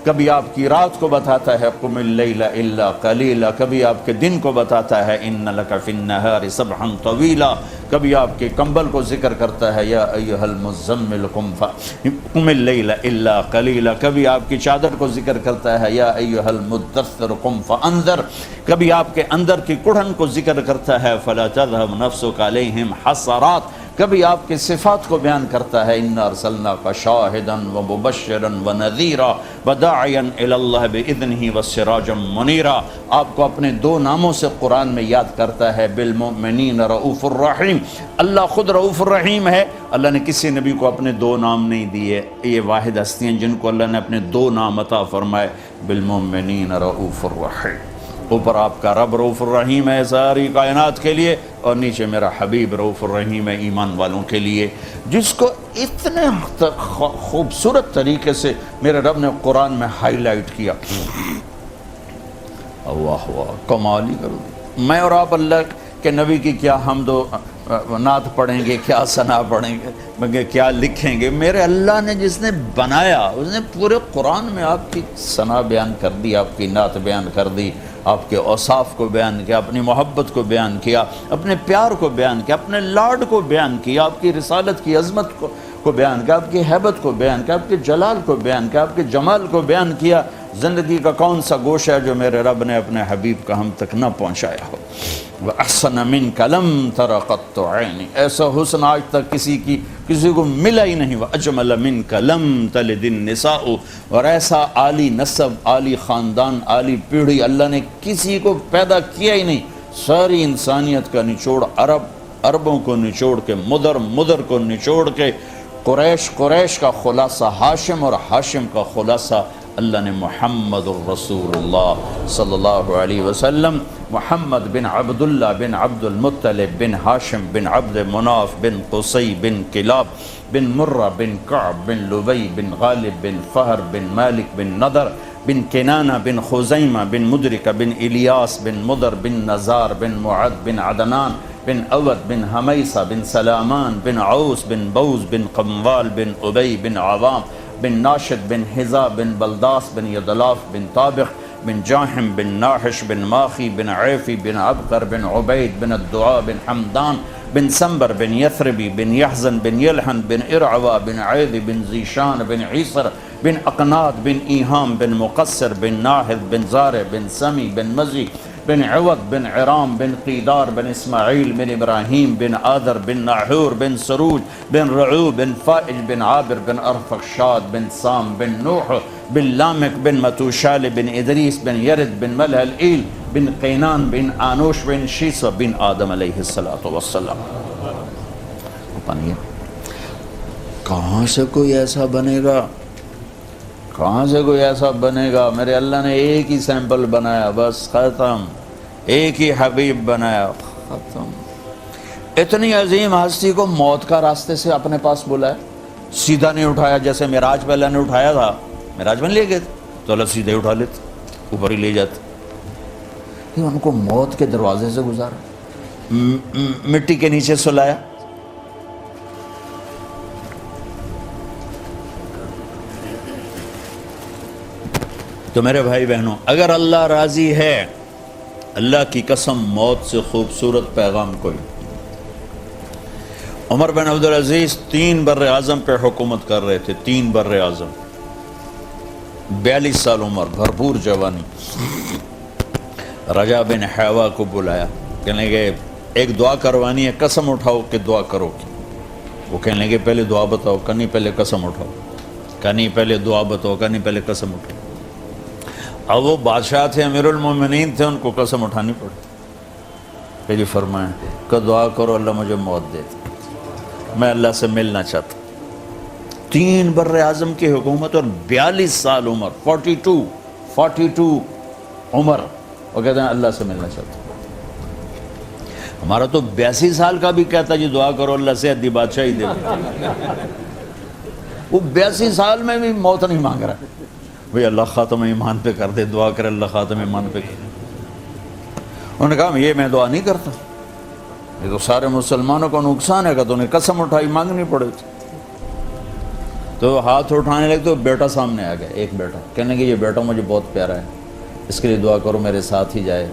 کبھی آپ کی رات کو بتاتا ہے قم اللیل الا قلیلا، کبھی آپ کے دن کو بتاتا ہے ان لک فی النہار سبحا طویلا، کبھی آپ کے کمبل کو ذکر کرتا ہے یا ایھا المزمل قم اللیل الا قلیلا، کبھی آپ کی چادر کو ذکر کرتا ہے یا ایھا المدثر قم فانذر، کبھی آپ کے اندر کی کڑھن کو ذکر کرتا ہے فلا تذهب نفسک علیہم حسرات، کبھی آپ کی صفات کو بیان کرتا ہے انا ارسلناک شاہدا ومبشرا ونذیرا وداعیا الی اللہ باذنہ وسراجا منیرا، آپ کو اپنے دو ناموں سے قرآن میں یاد کرتا ہے بالمؤمنین رؤوف الرحیم، اللہ خود رؤوف الرحیم ہے، اللہ نے کسی نبی کو اپنے دو نام نہیں دیے، یہ واحد ہستیاں جن کو اللہ نے اپنے دو نام عطا فرمائے بالمؤمنین رؤوف الرحیم، اوپر آپ کا رب رؤوف الرحیم ہے ساری کائنات کے لیے اور نیچے میرا حبیب رؤوف الرحیم ہے ایمان والوں کے لیے، جس کو اتنے خوبصورت طریقے سے میرے رب نے قرآن میں ہائی لائٹ کیا۔ واہ واہ، کمال ہی کرو، میں اور آپ اللہ کے نبی کی کیا حمد و نعت پڑھیں گے، کیا ثنا پڑھیں گے، مگر کیا لکھیں گے؟ میرے اللہ نے جس نے بنایا اس نے پورے قرآن میں آپ کی ثنا بیان کر دی، آپ کی نعت بیان کر دی، آپ کے اوصاف کو بیان کیا، اپنی محبت کو بیان کیا، اپنے پیار کو بیان کیا، اپنے لاڈ کو بیان کیا، آپ کی رسالت کی عظمت کو بیان کیا، آپ کی ہیبت کو بیان کیا، آپ کے جلال کو بیان کیا، آپ کے جمال کو بیان کیا۔ زندگی کا کون سا گوشہ ہے جو میرے رب نے اپنے حبیب کا ہم تک نہ پہنچایا ہو؟ وَأَحْسَنَ مِنْكَ لَمْ تَرَ قَطُّ عَيْنِ، ایسا حسن آج تک کسی کو ملا ہی نہیں۔ وَأَجْمَلَ مِنْكَ لَمْ تَلِدِ النِّسَاءُ، اور ایسا عالی نسب، عالی خاندان، عالی پیڑھی اللہ نے کسی کو پیدا کیا ہی نہیں۔ ساری انسانیت کا نچوڑ عربوں کو نچوڑ کے، مدر کو نچوڑ کے، قریش کا خلاصہ ہاشم، اور ہاشم کا خلاصہ اللہ نے محمد الرسول اللہ صلی اللہ علیہ وسلم، محمد بن عبداللہ بن عبد المطلب بن ہاشم بن عبد مناف بن قصی بن کلاب بن مرہ بن کعب بن لبی بن غالب بن فہر بن مالک بن نضر بن کنانہ بن خزیمہ بن مدرکہ بن الیاس بن مدر بن نزار بن معد بن عدنان بن اود بن حمیسہ بن سلامان بن عوس بن بوز بن قموال بن ابی بن عوام بن ناشد بن حزا بن بلداس بن یدلاف بن طابق بن جاحم بن ناحش بن ماخی بن عیفی بن عبقر بن عبید بن الدعاء بن حمدان بن سنبر بن یثربی بن یحزن بن یلحن بن ارعوا بن عید بن زیشان بن عیسر بن اقناد بن ایہام بن مقصر بن ناحد بن زارع بن سمی بن مزی بن عوض بن عرام بن قیدار بن اسماعیل بن ابراہیم بن آدر بن ناحور بن سروج بن رعو بن فائج بن عابر بن ارفخشاد بن سام بن نوح بن لامک بن متوشال بن ادریس بن یرد بن ملح الایل بن قینان بن آنوش بن شیسہ بن آدم علیہ السلام۔ کہاں سے کوئی ایسا بنے گا؟ کہاں سے کوئی ایسا بنے گا؟ میرے اللہ نے ایک ہی سیمپل بنایا، بس ختم، ایک ہی حبیب بنایا، ختم۔ اتنی عظیم ہستی کو موت کا راستے سے اپنے پاس بلایا، سیدھا نہیں اٹھایا جیسے معراج پہ اللہ نے اٹھایا تھا، معراج میں لے گئے تو اللہ سیدھے اٹھا لیتے، اوپر ہی لے جاتے۔ ان کو موت کے دروازے سے گزارا، مٹی کے نیچے سلایا۔ تو میرے بھائی بہنوں، اگر اللہ راضی ہے، اللہ کی قسم موت سے خوبصورت پیغام کوئی۔ عمر بن عبدالعزیز 3 بر اعظم پہ حکومت کر رہے تھے، 3 بر اعظم، 42 سال عمر، بھرپور جوانی۔ رجا بن حیوہ کو بلایا، کہنے لگے ایک دعا کروانی ہے، قسم اٹھاؤ کہ دعا کرو گے۔ وہ کہنے لگے پہلے دعا بتاؤ، کہنی پہلے قسم اٹھاؤ، کہنی پہلے دعا بتاؤ، کہنی پہلے قسم اٹھاؤ۔ اب وہ بادشاہ تھے، امیر المومنین تھے، ان کو قسم اٹھانی پڑی۔ پہلے فرمایا کہ دعا کرو اللہ مجھے موت دے دے، میں اللہ سے ملنا چاہتا۔ 3 بر اعظم کی حکومت اور 42 سال عمر، 42 عمر، وہ کہتے ہیں اللہ سے ملنا چاہتا۔ ہمارا تو 82 سال کا بھی کہتا جی دعا کرو اللہ سے ادی بادشاہی دے۔ وہ 82 سال میں بھی موت نہیں مانگ رہا، بھئی اللہ خاتم ایمان پہ کر دے، دعا کرے اللہ خاتم ایمان پہ کر دے۔ انہوں نے کہا یہ میں دعا نہیں کرتا، یہ تو سارے مسلمانوں کو نقصان ہے، کہ تو انہیں قسم اٹھائی مانگنی پڑے تھی۔ تو ہاتھ اٹھانے لگے تو بیٹا سامنے آ گیا، ایک بیٹا، کہنے کہ یہ بیٹا مجھے بہت پیارا ہے، اس کے لیے دعا کرو میرے ساتھ ہی جائے،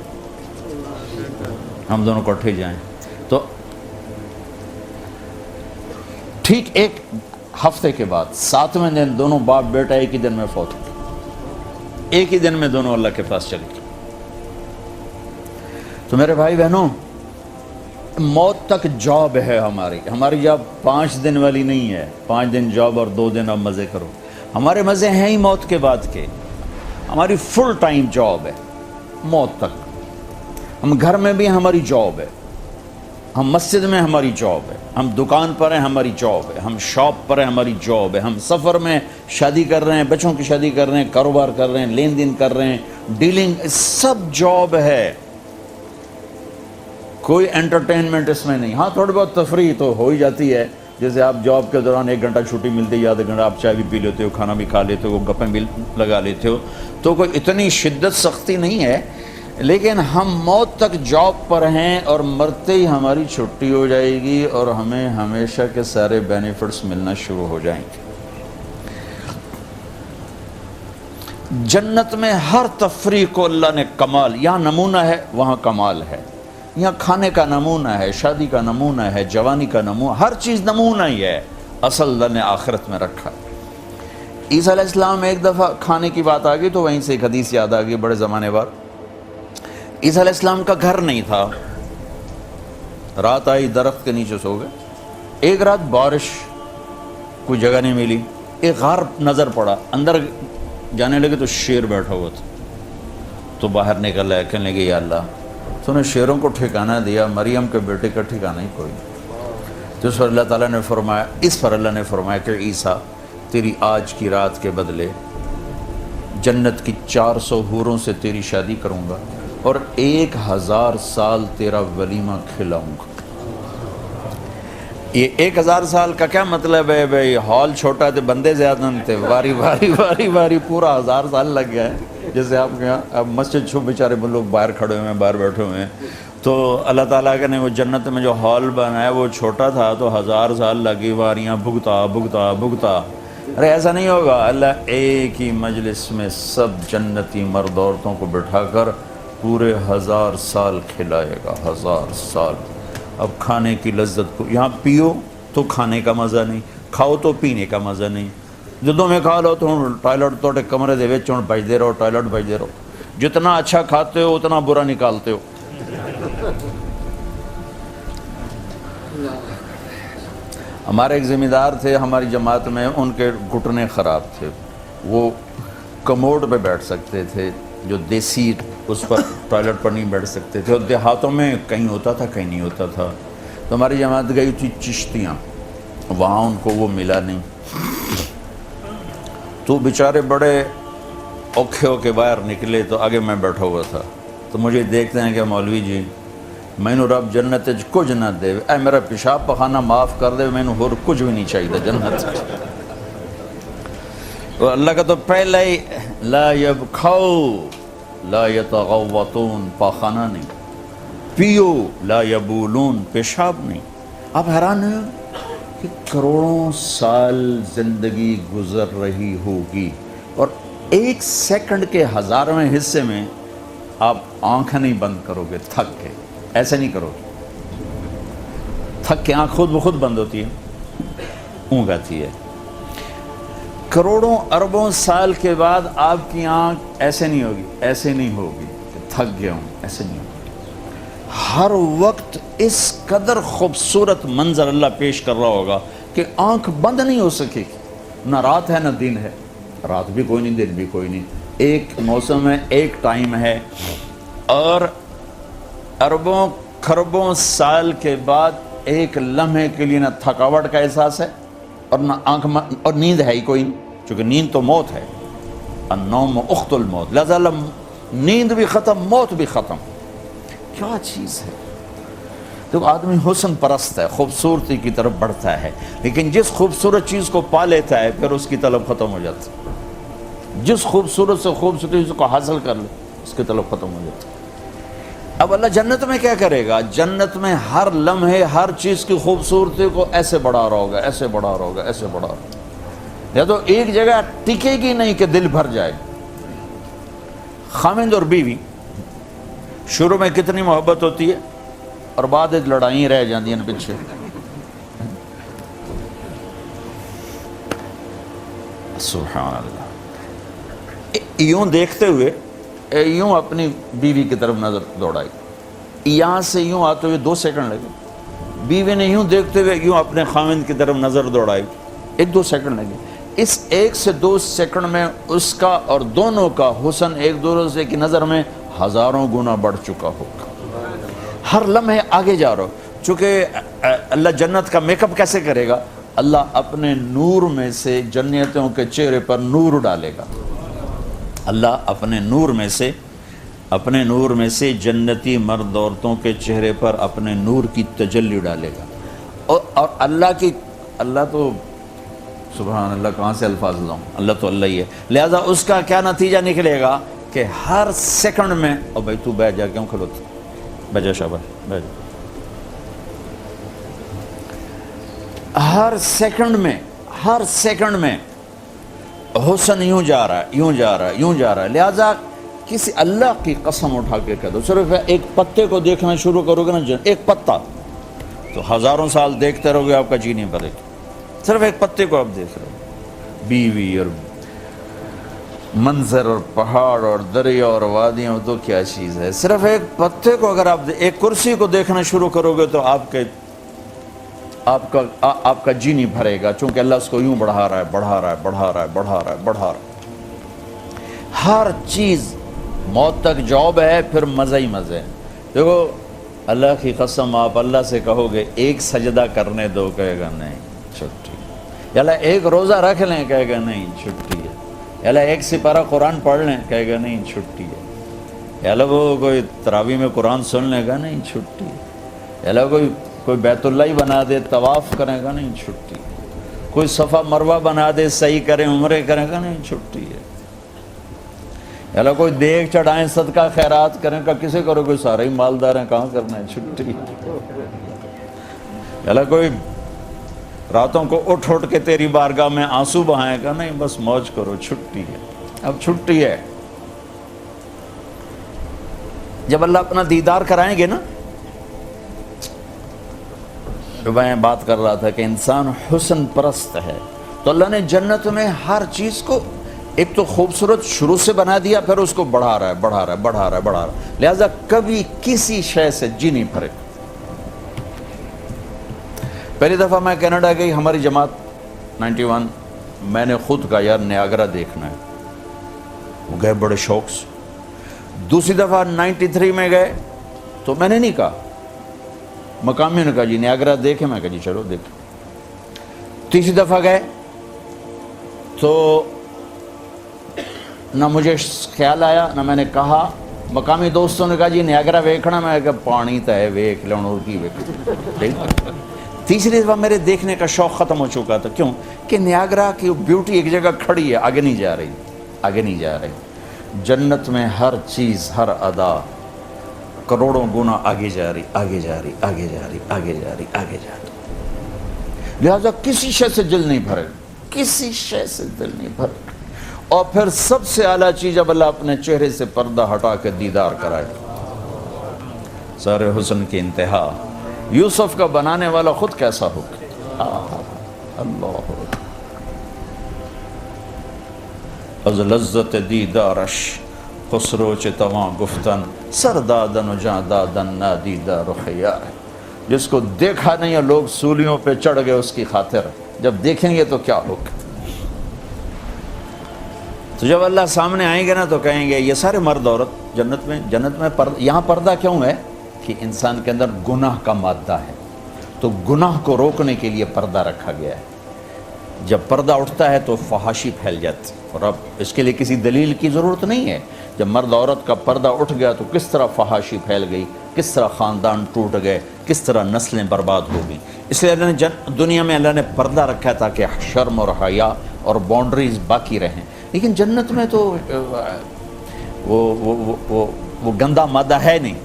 ہم دونوں اکٹھے جائیں۔ تو ٹھیک 1 ہفتے کے بعد 7ویں دن دونوں باپ بیٹا ایک ہی دن میں فوت ہوئے، ایک ہی دن میں دونوں اللہ کے پاس چلے گئے۔ تو میرے بھائی بہنوں، موت تک جاب ہے ہماری جاب 5 دن والی نہیں ہے، 5 دن جاب اور 2 دن اب مزے کرو۔ ہمارے مزے ہیں ہی موت کے بعد کے، ہماری فل ٹائم جاب ہے موت تک۔ ہم گھر میں بھی ہماری جاب ہے، ہم مسجد میں ہماری جاب ہے، ہم دکان پر ہیں ہماری جاب ہے، ہم شاپ پر ہیں ہماری جاب ہے، ہم سفر میں شادی کر رہے ہیں، بچوں کی شادی کر رہے ہیں، کاروبار کر رہے ہیں، لین دین کر رہے ہیں، ڈیلنگ، سب جاب ہے، کوئی انٹرٹینمنٹ اس میں نہیں۔ ہاں تھوڑی بہت تفریح تو ہو ہی جاتی ہے، جیسے آپ جاب کے دوران 1 گھنٹہ چھٹی ملتی ہے، آدھا گھنٹہ آپ چائے بھی پی لیتے ہو، کھانا بھی کھا لیتے ہو، گپیں بھی لگا لیتے ہو، تو کوئی اتنی شدت سختی نہیں ہے، لیکن ہم موت تک جاب پر ہیں اور مرتے ہی ہماری چھٹی ہو جائے گی اور ہمیں ہمیشہ کے سارے بینیفٹس ملنا شروع ہو جائیں گے۔ جنت میں ہر تفریح کو اللہ نے کمال، یہاں نمونہ ہے وہاں کمال ہے، یہاں کھانے کا نمونہ ہے، شادی کا نمونہ ہے، جوانی کا نمونہ، ہر چیز نمونہ ہی ہے، اصل اللہ نے آخرت میں رکھا۔ عیسیٰ علیہ السلام ایک دفعہ کھانے کی بات آ گئی تو وہیں سے ایک حدیث یاد آ گئی بڑے زمانے بعد۔ عیسیٰ علیہ السلام کا گھر نہیں تھا، رات آئی درخت کے نیچے سو گئے، ایک رات بارش، کوئی جگہ نہیں ملی، ایک غار نظر پڑا، اندر جانے لگے تو شیر بیٹھا ہوا تھا، تو باہر نکل آئے، کہنے لگے یا اللہ تو نے شیروں کو ٹھکانہ دیا، مریم کے بیٹے کا ٹھکانہ ہی کوئی نہیں۔ تو اس پر اللہ تعالیٰ نے فرمایا، اس پر اللہ نے فرمایا کہ عیسیٰ تیری آج کی رات کے بدلے جنت کی 400 حوروں سے تیری شادی کروں گا اور 1000 سال تیرا ولیمہ کھلاؤں گا۔ یہ 1000 سال کا کیا مطلب ہے بھائی؟ ہال چھوٹا تھے، بندے زیادہ نہیں تھے، واری واری واری واری پورا 1000 سال لگ گیا ہے۔ جیسے آپ کے یہاں اب مسجد چھو بیچارے لوگ باہر کھڑے ہوئے ہیں، باہر بیٹھے ہوئے ہیں، تو اللہ تعالیٰ کے نے وہ جنت میں جو ہال بنایا وہ چھوٹا تھا تو 1000 سال لگی، واریاں بھگتا بھگتا بھگتا۔ ارے ایسا نہیں ہوگا، اللہ ایک ہی مجلس میں سب جنتی مرد عورتوں کو بٹھا کر پورے 1000 سال کھلائے گا، 1000 سال۔ اب کھانے کی لذت کو یہاں پیو تو کھانے کا مزہ نہیں، کھاؤ تو پینے کا مزہ نہیں، جدوں میں کھا لو تو ٹوائلٹ توڑے کمرے دے وچ بجتے رہو، ٹوائلٹ بجتے رہو، جتنا اچھا کھاتے ہو اتنا برا نکالتے ہو۔ ہمارے ایک ذمہ دار تھے ہماری جماعت میں، ان کے گھٹنے خراب تھے، وہ کموڈ پہ بیٹھ سکتے تھے، جو دیسی اس پر ٹوائلٹ پر نہیں بیٹھ سکتے تھے، اور دیہاتوں میں کہیں ہوتا تھا کہیں نہیں ہوتا تھا۔ تو ہماری جماعت گئی تھی چشتیاں، وہاں ان کو وہ ملا نہیں، تو بیچارے بڑے اوکھے ہو کے باہر نکلے، تو آگے میں بیٹھا ہوا تھا، تو مجھے دیکھتے ہیں کہ مولوی جی مینو رب جنت کچھ نہ دے، اے میرا پیشاب پخانا معاف کر دے، مینو ہور کچھ بھی نہیں چاہیے جنت۔ اور اللہ کا تو پہلا ہی لا یبخو لا یتغوطون، پاخانہ نہیں، پیو لا یبولون، پیشاب نہیں۔ آپ حیران ہیں کہ کروڑوں سال زندگی گزر رہی ہوگی اور 1 سیکنڈ کے 1000ویں حصے میں آپ آنکھ نہیں بند کرو گے تھک کے، ایسے نہیں کرو گے، تھک کے آنکھ خود بخود بند ہوتی ہے، اونگ آتی ہے۔ کروڑوں اربوں سال کے بعد آپ کی آنکھ ایسے نہیں ہوگی، ایسے نہیں ہوگی کہ تھک گیا ہوں، ایسے نہیں ہوگی۔ ہر وقت اس قدر خوبصورت منظر اللہ پیش کر رہا ہوگا کہ آنکھ بند نہیں ہو سکے گی، نہ رات ہے نہ دن ہے، رات بھی کوئی نہیں دن بھی کوئی نہیں، ایک موسم ہے، ایک ٹائم ہے، اور اربوں کھربوں سال کے بعد ایک لمحے کے لیے نہ تھکاوٹ کا احساس ہے اور نہ آنکھ اور نیند ہے ہی کوئی نہیں، چونکہ نیند تو موت ہے، النوم اخت الموت، لہذا نیند بھی ختم، موت بھی ختم۔ کیا چیز ہے؟ تو آدمی حسن پرست ہے، خوبصورتی کی طرف بڑھتا ہے، لیکن جس خوبصورت چیز کو پا لیتا ہے پھر اس کی طلب ختم ہو جاتی ہے، جس خوبصورت سے خوبصورت چیز کو حاصل کر لے اس کی طلب ختم ہو جاتی ہے۔ اب اللہ جنت میں کیا کرے گا؟ جنت میں ہر لمحے ہر چیز کی خوبصورتی کو ایسے بڑھا رہا ہوگا، ایسے بڑھا رہا ہوگا، ایسے بڑھا رہا ہوگا، یا تو ایک جگہ ٹکے گی نہیں کہ دل بھر جائے۔ خاوند اور بیوی شروع میں کتنی محبت ہوتی ہے اور بعد لڑائیں رہ جاتی ہیں پیچھے۔ سبحان اللہ۔ یوں دیکھتے ہوئے یوں اپنی بیوی کی طرف نظر دوڑائی، یہاں سے یوں آتے ہوئے 2 سیکنڈ لگے، بیوی نے یوں دیکھتے ہوئے یوں اپنے خاوند کی طرف نظر دوڑائی، 1-2 سیکنڈ لگے۔ اس 1 سے 2 سیکنڈ میں اس کا اور دونوں کا حسن ایک دوسرے کی نظر میں ہزاروں گنا بڑھ چکا ہوگا، ہر لمحے آگے جا رہا ہو۔ چونکہ اللہ جنت کا میک اپ کیسے کرے گا؟ اللہ اپنے نور میں سے جنتیوں کے چہرے پر نور ڈالے گا، اللہ اپنے نور میں سے جنتی مرد عورتوں کے چہرے پر اپنے نور کی تجلی ڈالے گا، اور اللہ تو سبحان اللہ، کہاں سے الفاظ لاؤں، اللہ تو اللہ ہی ہے، لہذا اس کا کیا نتیجہ نکلے گا کہ کہ ہر سیکنڈ میں، اور بھائی تو بیٹھ جا، کیوں کھلوتا، بیٹھ جا شاباش بیٹھ جا، ہر سیکنڈ میں حسن یوں جا رہا ہے، یوں جا رہا ہے، یوں جا رہا ہے. لہذا کسی اللہ کی قسم اٹھا کے کہہ دو، صرف ایک پتے کو دیکھنا شروع کرو گے نا، ایک پتا تو ہزاروں سال دیکھتے رہو گے، آپ کا جی نہیں بھرے گا. صرف ایک پتے کو آپ دیکھ رہے ہو، بیوی اور منظر اور پہاڑ اور دریا اور وادیاں، تو کیا چیز ہے. صرف ایک پتے کو اگر آپ ایک کرسی کو دیکھنا شروع کرو گے تو آپ کا جی نہیں بھرے گا، چونکہ اللہ اس کو یوں بڑھا رہا ہے، بڑھا رہا ہے، بڑھا رہا ہے، بڑھا رہا ہے، بڑھا رہا ہے. ہر چیز موت تک جاب ہے، پھر مزہ ہی مزے. دیکھو اللہ کی قسم، آپ اللہ سے کہو گے ایک سجدہ کرنے دو، کہے گا نہیں چھٹی. یا اللہ ایک روزہ رکھ لیں، کہے گا نہیں چھٹی ہے. یا اللہ ایک سپارہ قرآن پڑھ لیں، کہے گا نہیں چھٹی ہے. یا اللہ وہ کوئی تراویح میں قرآن سن لے گا، نہیں چھٹی ہے. یا اللہ کوئی بیت اللہ ہی بنا دے، طواف کرے گا، نہیں چھٹی ہے. کوئی صفا مروہ بنا دے، صحیح کریں، عمرے کرے گا، نہیں چھٹی ہے. یا اللہ کوئی دیکھ چڑھائیں، صدقہ خیرات کریں گا، کسے کرو، کوئی سارے ہی مالدار ہیں، کہاں کرنا ہے، چھٹی ہے. یا اللہ کوئی راتوں کو اٹھ کے تیری بارگاہ میں آنسو بہائے گا، نہیں بس موج کرو، چھٹی ہے. اب چھٹی ہے. جب اللہ اپنا دیدار کرائیں گے نا، میں بات کر رہا تھا کہ انسان حسن پرست ہے، تو اللہ نے جنت میں ہر چیز کو ایک تو خوبصورت شروع سے بنا دیا، پھر اس کو بڑھا رہا ہے، بڑھا رہا ہے، بڑھا رہا ہے، بڑھا رہا ہے. لہٰذا کبھی کسی شے سے جی نہیں بھرے. پہلی دفعہ میں کینیڈا گئی، ہماری جماعت 91، میں نے خود کہا یار نیاگرا دیکھنا ہے، وہ گئے بڑے شوق سے. دوسری دفعہ 93 میں گئے تو میں نے نہیں کہا، مقامیوں نے کہا جی نیاگرا دیکھیں، میں کہا جی چلو دیکھیں. تیسری دفعہ گئے تو نہ مجھے خیال آیا، نہ میں نے کہا. مقامی دوستوں نے کہا جی نیاگرا ویکھنا، میں کہا پانی تو ہے، ویکھ لون اور کی ویکھ. تیسری دفعہ میرے دیکھنے کا شوق ختم ہو چکا تھا. کیوں کہ نیاگرا کی بیوٹی ایک جگہ کھڑی ہے، آگے نہیں جا رہی، آگے نہیں جا رہی. جنت میں ہر چیز، ہر ادا کروڑوں گنا آگے جا رہی، آگے جا رہی، آگے جا رہی، آگے جا رہی، آگے جا رہی. لہٰذا کسی شے سے دل نہیں بھرے، کسی شے سے دل نہیں بھرے. اور پھر سب سے اعلیٰ چیز، جب اللہ اپنے چہرے سے پردہ ہٹا کے دیدار کرائے، سارے حسن کی انتہا. یوسف کا بنانے والا خود کیسا ہوگا. اللہ از لذت دیدارش خسرو چتواں گفتن سردادن و جاں دادن نادیدہ رخیار. جس کو دیکھا نہیں ہے لوگ سولیوں پہ چڑھ گئے اس کی خاطر، جب دیکھیں گے تو کیا ہوگا. تو جب اللہ سامنے آئیں گے نا تو کہیں گے یہ سارے مرد عورت جنت میں یہاں پردہ کیوں ہے کہ انسان کے اندر گناہ کا مادہ ہے، تو گناہ کو روکنے کے لیے پردہ رکھا گیا ہے. جب پردہ اٹھتا ہے تو فحاشی پھیل جاتی، اور اب اس کے لیے کسی دلیل کی ضرورت نہیں ہے. جب مرد عورت کا پردہ اٹھ گیا تو کس طرح فحاشی پھیل گئی، کس طرح خاندان ٹوٹ گئے، کس طرح نسلیں برباد ہو گئیں. اس لیے اللہ نے دنیا میں اللہ نے پردہ رکھا تاکہ شرم اور حیا اور باؤنڈریز باقی رہیں. لیکن جنت میں تو وہ گندا مادہ ہے نہیں،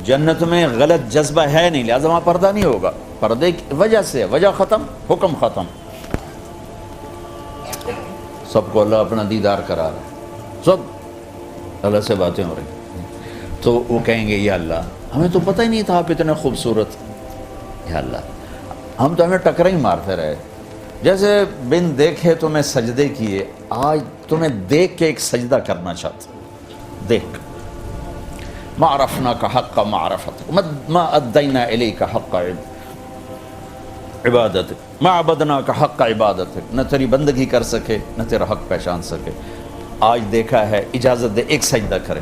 جنت میں غلط جذبہ ہے نہیں، لہذا وہاں پردہ نہیں ہوگا. پردے کی وجہ سے وجہ ختم، حکم ختم. سب کو اللہ اپنا دیدار کرا رہا ہے، سب اللہ سے باتیں ہو رہی. تو وہ کہیں گے یا اللہ ہمیں تو پتہ ہی نہیں تھا آپ اتنے خوبصورت. یا اللہ ہم تو ہمیں ٹکریں ہی مارتے رہے، جیسے بن دیکھے تمہیں سجدے کیے، آج تمہیں دیکھ کے ایک سجدہ کرنا چاہتا. دیکھ ما عرفنا کا حق معرفت، ما ادینا الیک حق عبادت، ما عبدنا کا حق عبادت. نہ تیری بندگی کر سکے، نہ تیرا حق پہچان سکے. آج دیکھا ہے، اجازت دے ایک سجدہ کریں.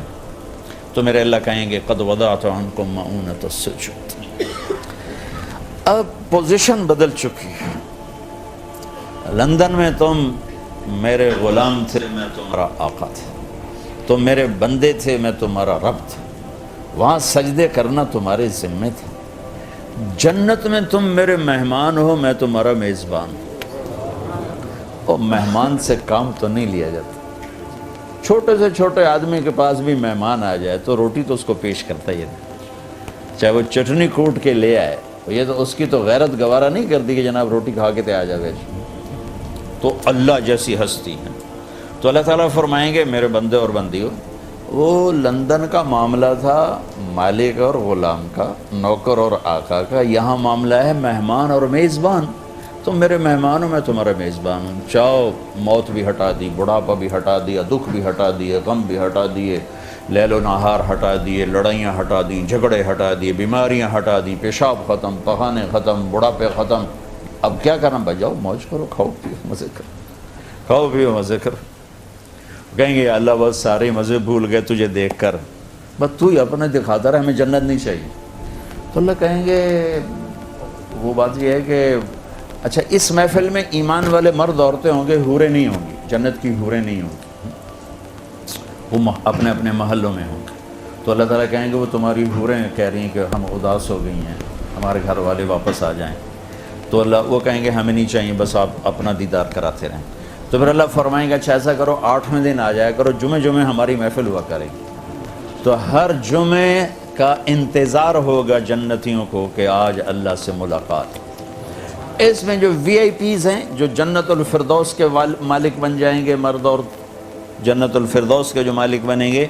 تو میرے اللہ کہیں گے قد وضعت عنکم مؤونۃ السجود. اب پوزیشن بدل چکی ہے. لندن میں تم میرے غلام تھے، میں تمہارا آقا تھا. تم میرے بندے تھے، میں تمہارا رب تھا. وہاں سجدے کرنا تمہارے ذمے تھا. جنت میں تم میرے مہمان ہو، میں تمہارا میزبان ہوں. اور مہمان سے کام تو نہیں لیا جاتا. چھوٹے سے چھوٹے آدمی کے پاس بھی مہمان آ جائے تو روٹی تو اس کو پیش کرتا ہی ہے، چاہے وہ چٹنی کوٹ کے لے آئے، یہ تو اس کی تو غیرت گوارا نہیں کرتی کہ جناب روٹی کھا کے تے آ جاوے۔ تو اللہ جیسی ہستی ہے۔ تو اللہ تعالیٰ فرمائیں گے میرے بندے اور بندیوں، وہ لندن کا معاملہ تھا مالک اور غلام کا، نوکر اور آقا کا، یہاں معاملہ ہے مہمان اور میزبان۔ تم میرے مہمان ہو، میں تمہارا میزبان ہوں۔ چاہو موت بھی ہٹا دی، بڑھاپا بھی ہٹا دیا، دکھ بھی ہٹا دیے، غم بھی ہٹا دیے، لیل و نہار ہٹا دیے، لڑائیاں ہٹا دی، جھگڑے ہٹا دیے، بیماریاں ہٹا دی، پیشاب ختم، پخانے ختم، بڑھاپے ختم۔ اب کیا کرنا؟ بجاؤ موج کرو، کھاؤ پیو مزے کرو، کھاؤ پیو مزے کرو۔ کہیں گے اللہ بس سارے مزے بھول گئے تجھے دیکھ کر، بس تو ہی اپنے دکھاتا رہا، ہمیں جنت نہیں چاہیے۔ تو اللہ کہیں گے وہ بات یہ ہے کہ اچھا اس محفل میں ایمان والے مرد عورتیں ہوں گے، حوریں نہیں ہوں گی، جنت کی حوریں نہیں ہوں گی، وہ اپنے اپنے محلوں میں ہوں گے۔ تو اللہ تعالیٰ کہیں گے وہ تمہاری حوریں کہہ رہی ہیں کہ ہم اداس ہو گئی ہیں، ہمارے گھر والے واپس آ جائیں۔ تو اللہ وہ کہیں گے ہمیں نہیں چاہیے، بس آپ اپنا دیدار کراتے رہیں۔ تو پھر اللہ فرمائیں گا اچھا ایسا کرو 8ویں دن آ جایا کرو، جمعے ہماری محفل ہوا کرے گی، تو ہر جمعے کا انتظار ہوگا جنتیوں کو کہ آج اللہ سے ملاقات۔ اس میں جو وی آئی پیز ہیں، جو جنت الفردوس کے مالک بن جائیں گے، مرد اور جنت الفردوس کے جو مالک بنیں گے،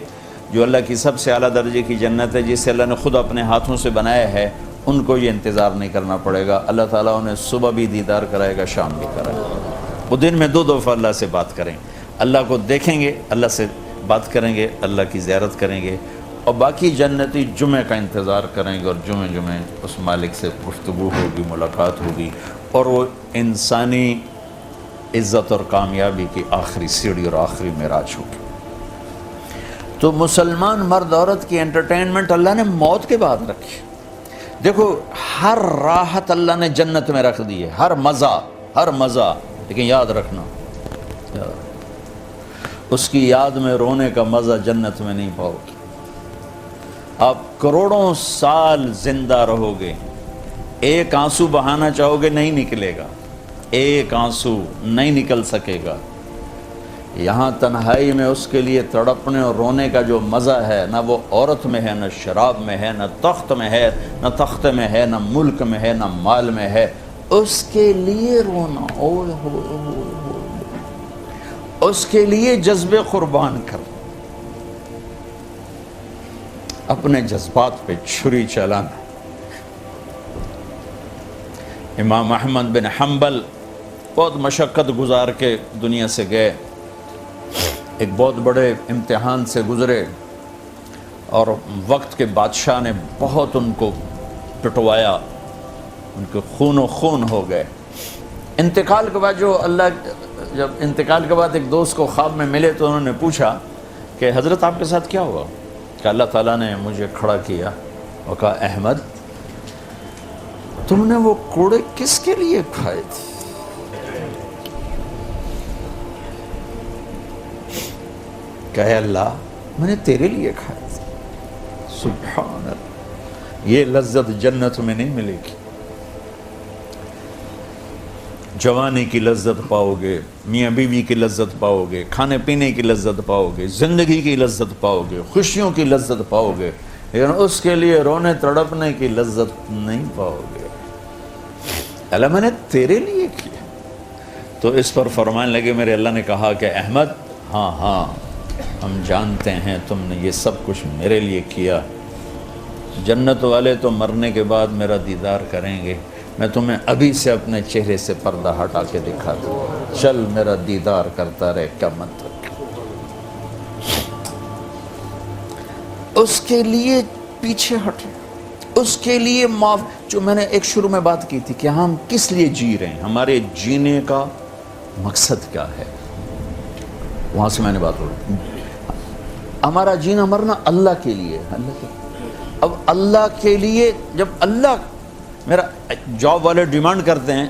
جو اللہ کی سب سے اعلیٰ درجے کی جنت ہے، جسے اللہ نے خود اپنے ہاتھوں سے بنایا ہے، ان کو یہ انتظار نہیں کرنا پڑے گا۔ اللہ تعالیٰ انہیں صبح بھی دیدار کرائے گا، شام بھی کرائے گا۔ وہ دن میں 2 دفعہ اللہ سے بات کریں، اللہ کو دیکھیں گے، اللہ سے بات کریں گے، اللہ کی زیارت کریں گے، اور باقی جنتی جمعہ کا انتظار کریں گے، اور جمعے اس مالک سے گفتگو ہوگی، ملاقات ہوگی، اور وہ انسانی عزت اور کامیابی کی آخری سیڑھی اور آخری معراج ہوگی۔ تو مسلمان مرد عورت کی انٹرٹینمنٹ اللہ نے موت کے بعد رکھی۔ دیکھو ہر راحت اللہ نے جنت میں رکھ دی ہے، ہر مزہ، لیکن یاد رکھنا اس کی یاد میں رونے کا مزہ جنت میں نہیں پاؤ گے۔ آپ کروڑوں سال زندہ رہو گے، ایک آنسو بہانا چاہو گے نہیں نکلے گا، ایک آنسو نہیں نکل سکے گا۔ یہاں تنہائی میں اس کے لیے تڑپنے اور رونے کا جو مزہ ہے، نہ وہ عورت میں ہے، نہ شراب میں ہے، نہ تخت میں ہے، نہ تخت میں ہے، نہ ملک میں ہے، نہ مال میں ہے۔ اس کے لیے رونا، اوہ اس کے لیے جذبے قربان کر، اپنے جذبات پہ چھری چلانا۔ امام احمد بن حنبل بہت مشقت گزار کے دنیا سے گئے، ایک بہت بڑے امتحان سے گزرے، اور وقت کے بادشاہ نے بہت ان کو پٹوایا، ان کے خون و خون ہو گئے۔ انتقال کے بعد جب انتقال کے بعد ایک دوست کو خواب میں ملے تو انہوں نے پوچھا کہ حضرت آپ کے ساتھ کیا ہوا؟ کہ اللہ تعالیٰ نے مجھے کھڑا کیا اور کہا احمد تم نے وہ کوڑے کس کے لیے کھائے تھے؟ کہے اللہ میں نے تیرے لیے کھائے تھے۔ سبحان اللہ، یہ لذت جنت میں نہیں ملے گی۔ جوانی کی لذت پاؤ گے، میاں بیوی کی لذت پاؤ گے، کھانے پینے کی لذت پاؤ گے، زندگی کی لذت پاؤ گے، خوشیوں کی لذت پاؤ گے، لیکن اس کے لیے رونے تڑپنے کی لذت نہیں پاؤ گے۔ اللہ میں نے تیرے لیے کیا۔ تو اس پر فرمانے لگے میرے اللہ نے کہا کہ احمد ہاں ہم جانتے ہیں تم نے یہ سب کچھ میرے لیے کیا۔ جنت والے تو مرنے کے بعد میرا دیدار کریں گے، میں تمہیں ابھی سے اپنے چہرے سے پردہ ہٹا کے دکھا دوں، چل میرا دیدار کرتا رہے، کیا مطلب۔ اس کے لیے پیچھے ہٹے، اس کے لیے معاف، جو میں نے ایک شروع میں بات کی تھی کہ ہم کس لیے جی رہے ہیں، ہمارے جینے کا مقصد کیا ہے، وہاں سے میں نے بات ہوئی۔ ہمارا جینا مرنا اللہ کے لیے، اب اللہ کے لیے جب اللہ، میرا جاب والے ڈیمانڈ کرتے ہیں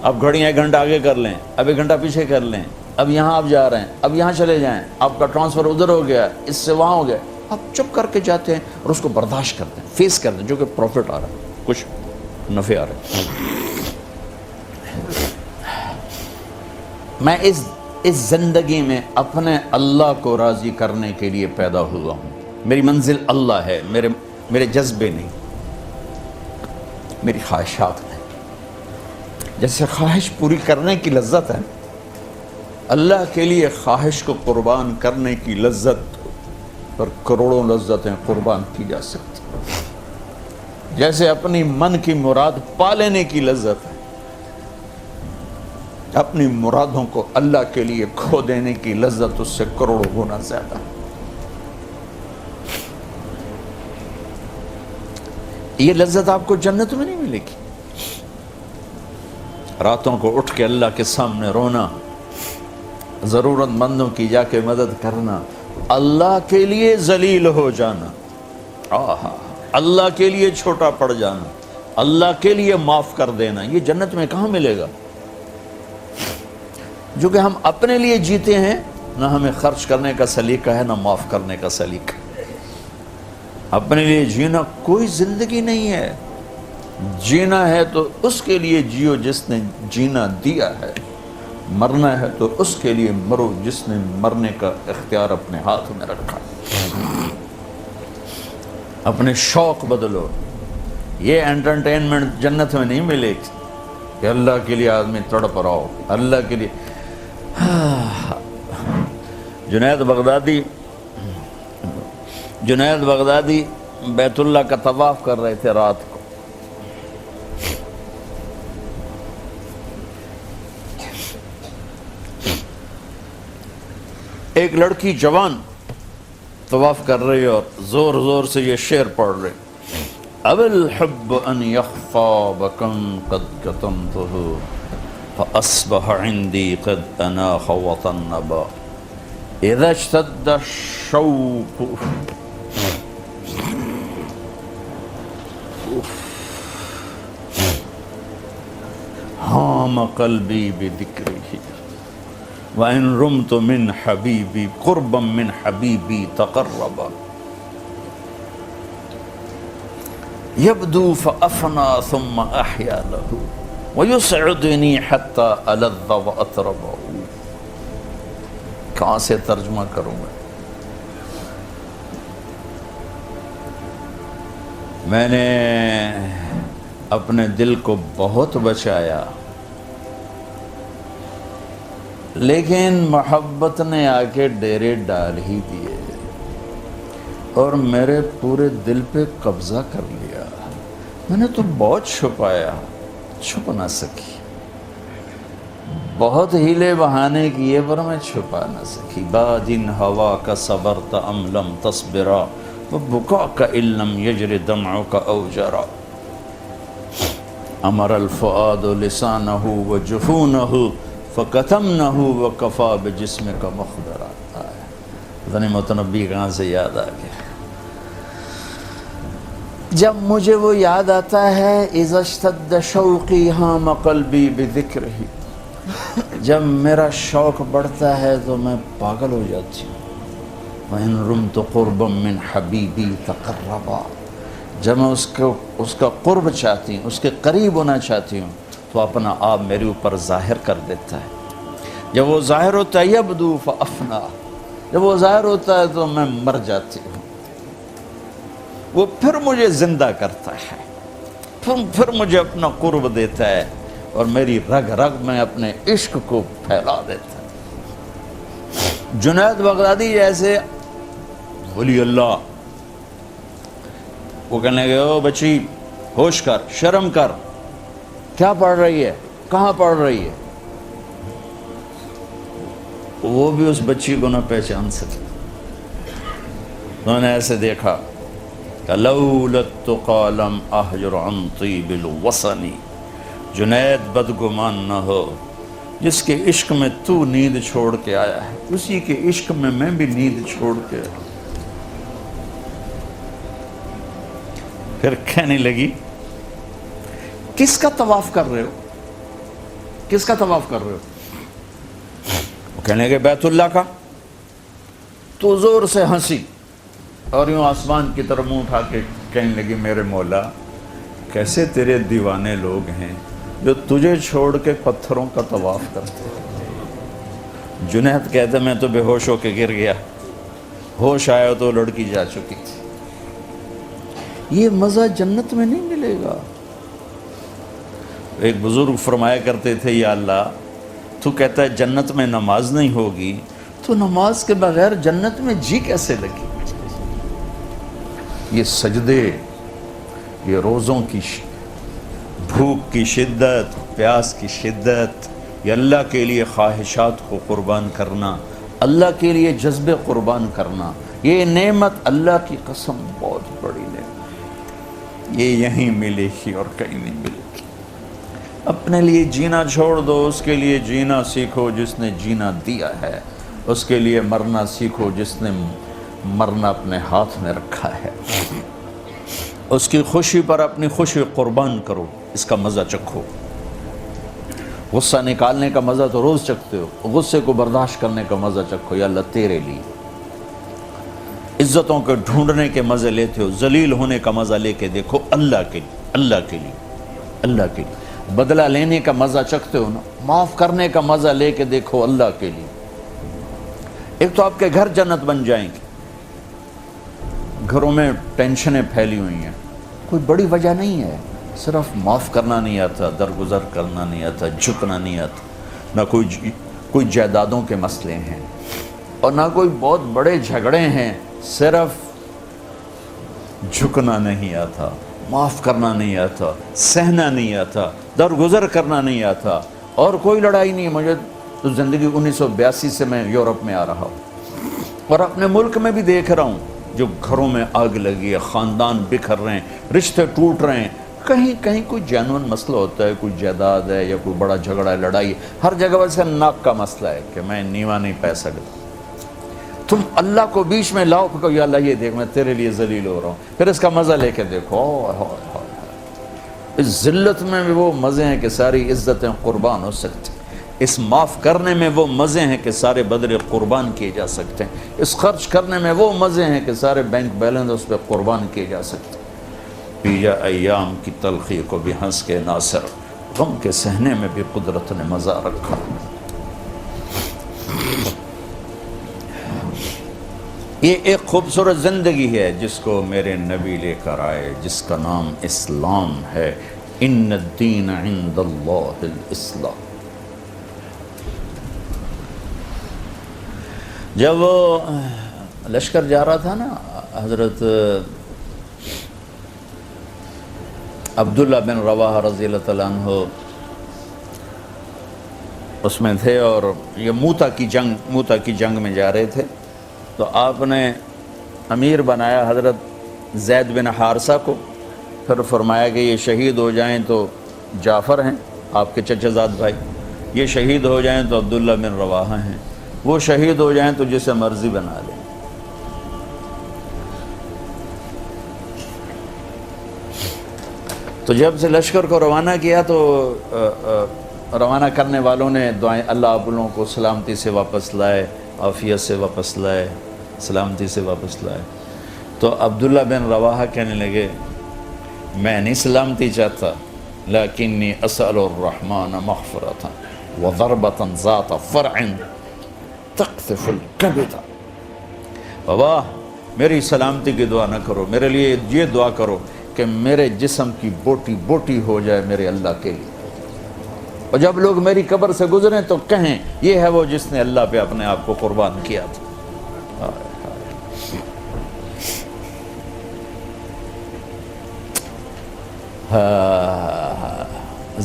اب گھڑیاں 1 گھنٹہ آگے کر لیں، اب 1 گھنٹہ پیچھے کر لیں، اب یہاں آپ جا رہے ہیں، اب یہاں چلے جائیں، آپ کا ٹرانسفر ادھر ہو گیا، اس سے وہاں ہو گیا، آپ چپ کر کے جاتے ہیں اور اس کو برداشت کرتے ہیں، فیس کرتے ہیں، جو کہ پروفٹ آ رہا ہے، کچھ نفع آ رہا ہے۔ میں اس اس زندگی میں اپنے اللہ کو راضی کرنے کے لیے پیدا ہوا ہوں. میری منزل اللہ ہے، میرے جذبے نہیں، میری خواہشات نہیں. جیسے خواہش پوری کرنے کی لذت ہے، اللہ کے لیے خواہش کو قربان کرنے کی لذت پر کروڑوں لذتیں قربان کی جا سکتی. جیسے اپنی من کی مراد پا لینے کی لذت ہے، اپنی مرادوں کو اللہ کے لیے کھو دینے کی لذت اس سے کروڑوں گنا زیادہ. یہ لذت آپ کو جنت میں نہیں ملے گی. راتوں کو اٹھ کے اللہ کے سامنے رونا، ضرورت مندوں کی جا کے مدد کرنا، اللہ کے لیے ذلیل ہو جانا، اللہ کے لیے چھوٹا پڑ جانا، اللہ کے لیے معاف کر دینا، یہ جنت میں کہاں ملے گا؟ جو کہ ہم اپنے لیے جیتے ہیں، نہ ہمیں خرچ کرنے کا سلیقہ ہے، نہ معاف کرنے کا سلیقہ. اپنے لیے جینا کوئی زندگی نہیں ہے. جینا ہے تو اس کے لیے جیو جس نے جینا دیا ہے، مرنا ہے تو اس کے لیے مرو جس نے مرنے کا اختیار اپنے ہاتھ میں رکھا. اپنے شوق بدلو. یہ انٹرٹینمنٹ جنت میں نہیں ملے گی کہ اللہ کے لیے آدمی تڑپ رہا ہو. اللہ کے لیے جنید بغدادی بیت اللہ کا طواف کر رہے تھے رات کو. ایک لڑکی جوان طواف کر رہی اور زور زور سے یہ شعر پڑھ رہے: اب الحب ان یخفا بکم قد کتمتہ فاصبح عندی قد اناخ وطنبا اذا اشتد الشوق ہام قلبی بذکرہ وَإِن رُمْتُ مِنْ حَبِيبِي قُرْبًا مِنْ حَبِيبِي تَقَرَّبًا يَبْدُو فَأَفْنَى ثُمَّ أَحْيَا لَهُ وَيُسْعِدُنِي حَتَّى أَلَذَّ وَأَطْرَبَ. کہاں سے ترجمہ کروں گا؟ میں نے اپنے دل کو بہت بچایا، لیکن محبت نے آ کے ڈیرے ڈال ہی دیے اور میرے پورے دل پہ قبضہ کر لیا. میں نے تو بہت چھپایا، چھپ نہ سکی. بہت ہیلے بہانے کیے پر میں چھپا نہ سکی. بادن ہوا کا صبرت ام لم تصبرا وبکاک ان لم یجر دمعک او جرا امر الفؤاد لسانہ وجفونہ فَقَتَمْنَهُ وَقَفَى بِجِسْمِكَ مُخْبِرًا. ذنی متنبی کہاں سے یاد آ گیا؟ جب مجھے وہ یاد آتا ہے اِذَا اشْتَدَّ شَوْقِي هَامَ قَلْبِي بِذِكْرِهِ، جب میرا شوق بڑھتا ہے تو میں پاگل ہو جاتی ہوں. وَإِن رُمْتُ قُرْبًا مِّنْ حَبِيبِي تَقَرَّبًا، جب میں اس کا قرب چاہتی ہوں، اس کے قریب ہونا چاہتی ہوں تو اپنا آپ میرے اوپر ظاہر کر دیتا ہے. جب وہ ظاہر ہوتا ہے یبدو فافنا، جب وہ ظاہر ہوتا ہے تو میں مر جاتی ہوں. وہ پھر مجھے زندہ کرتا ہے، پھر مجھے اپنا قرب دیتا ہے اور میری رگ رگ میں اپنے عشق کو پھیلا دیتا ہے. جنید بغدادی جیسے ولی اللہ، وہ کہنے لگے: او بچی ہوش کر، شرم کر، کیا پڑھ رہی ہے، کہاں پڑھ رہی ہے؟ وہ بھی اس بچی کو نہ پہچان سکے. انہوں نے ایسے دیکھا کہ لولا التقى لم احجر عن طیب الوصن، جنید بدگمان نہ ہو، جس کے عشق میں تو نیند چھوڑ کے آیا ہے اسی کے عشق میں بھی نیند چھوڑ کے. پھر کہنے لگی: کس کا طواف کر رہے ہو، کس کا طواف کر رہے ہو؟ وہ کہنے لگے: بیت اللہ کا. تو زور سے ہنسی اور یوں آسمان کی طرف منہ اٹھا کے کہنے لگی: میرے مولا، کیسے تیرے دیوانے لوگ ہیں جو تجھے چھوڑ کے پتھروں کا طواف کرتے ہیں. جنید کہتا میں تو بے ہوش ہو کے گر گیا، ہوش آیا تو لڑکی جا چکی تھی۔ یہ مزہ جنت میں نہیں ملے گا۔ ایک بزرگ فرمایا کرتے تھے یا اللہ تو کہتا ہے جنت میں نماز نہیں ہوگی، تو نماز کے بغیر جنت میں جی کیسے لگی؟ یہ سجدے، یہ روزوں کی بھوک کی شدت، پیاس کی شدت، یہ اللہ کے لیے خواہشات کو قربان کرنا، اللہ کے لیے جذبے قربان کرنا، یہ نعمت اللہ کی قسم بہت بڑی نعمت، یہ یہیں ملے گی اور کہیں نہیں ملے گی۔ اپنے لیے جینا چھوڑ دو، اس کے لیے جینا سیکھو جس نے جینا دیا ہے، اس کے لیے مرنا سیکھو جس نے مرنا اپنے ہاتھ میں رکھا ہے، اس کی خوشی پر اپنی خوشی قربان کرو، اس کا مزہ چکھو۔ غصہ نکالنے کا مزہ تو روز چکھتے ہو، غصے کو برداشت کرنے کا مزہ چکھو، یا اللہ تیرے لیے۔ عزتوں کے ڈھونڈنے کے مزے لیتے ہو، ذلیل ہونے کا مزہ لے کے دیکھو اللہ کے لیے، اللہ کے لیے، اللہ کے لیے۔ بدلہ لینے کا مزہ چکھتے ہو نا، معاف کرنے کا مزہ لے کے دیکھو اللہ کے لیے۔ ایک تو آپ کے گھر جنت بن جائیں گے۔ گھروں میں ٹینشنیں پھیلی ہوئی ہیں، کوئی بڑی وجہ نہیں ہے، صرف معاف کرنا نہیں آتا، درگزر کرنا نہیں آتا، جھکنا نہیں آتا، نہ کوئی جائیدادوں کے مسئلے ہیں اور نہ کوئی بہت بڑے جھگڑے ہیں، صرف جھکنا نہیں آتا، معاف کرنا نہیں آتا، سہنا نہیں آتا، درگزر کرنا نہیں آتا، اور کوئی لڑائی نہیں۔ مجھے تو زندگی 1982 سے میں یورپ میں آ رہا ہوں اور اپنے ملک میں بھی دیکھ رہا ہوں جو گھروں میں آگ لگی ہے، خاندان بکھر رہے ہیں، رشتے ٹوٹ رہے ہیں، کہیں کوئی جینون مسئلہ ہوتا ہے، کوئی جائیداد ہے یا کوئی بڑا جھگڑا ہے، لڑائی ہے، ہر جگہ ویسے ناک کا مسئلہ ہے کہ میں نیوا نہیں پہ سکتا۔ تم اللہ کو بیچ میں لاؤ کہ یا اللہ یہ دیکھ میں تیرے لیے ذلیل ہو رہا ہوں، پھر اس کا مزہ لے کے دیکھو۔ اس ذلت میں بھی وہ مزے ہیں کہ ساری عزتیں قربان ہو سکتی، اس معاف کرنے میں وہ مزے ہیں کہ سارے بدلے قربان کیے جا سکتے ہیں، اس خرچ کرنے میں وہ مزے ہیں کہ سارے بینک بیلنس اس پہ قربان کیے جا سکتے ہیں۔ پیا ایام کی تلخی کو بھی ہنس کے ناصر، غم کے سہنے میں بھی قدرت نے مزہ رکھا۔ یہ ایک خوبصورت زندگی ہے جس کو میرے نبی لے کر آئے، جس کا نام اسلام ہے۔ ان الدین عند اللہ الاسلام۔ جب وہ لشکر جا رہا تھا نا، حضرت عبداللہ بن رواحہ رضی اللہ تعالیٰ عنہ اس میں تھے، اور یہ موتا کی جنگ میں جا رہے تھے، تو آپ نے امیر بنایا حضرت زید بن حارثہ کو، پھر فرمایا کہ یہ شہید ہو جائیں تو جعفر ہیں آپ کے چچا زاد بھائی، یہ شہید ہو جائیں تو عبداللہ بن رواحہ ہیں، وہ شہید ہو جائیں تو جسے مرضی بنا لیں۔ تو جب سے لشکر کو روانہ کیا تو روانہ کرنے والوں نے دعائیں، اللہ آپ لوگوں کو سلامتی سے واپس لائے، عافیت سے واپس لائے، سلامتی سے واپس لائے۔ تو عبداللہ بن رواحہ کہنے لگے میں نہیں سلامتی چاہتا، لیکنی اسأل الرحمن مغفرۃ وضربۃ ذات فرع تقذف الکبد۔ بابا میری سلامتی کی دعا نہ کرو، میرے لیے یہ دعا کرو کہ میرے جسم کی بوٹی بوٹی ہو جائے میرے اللہ کے لیے، اور جب لوگ میری قبر سے گزریں تو کہیں یہ ہے وہ جس نے اللہ پہ اپنے آپ کو قربان کیا تھا۔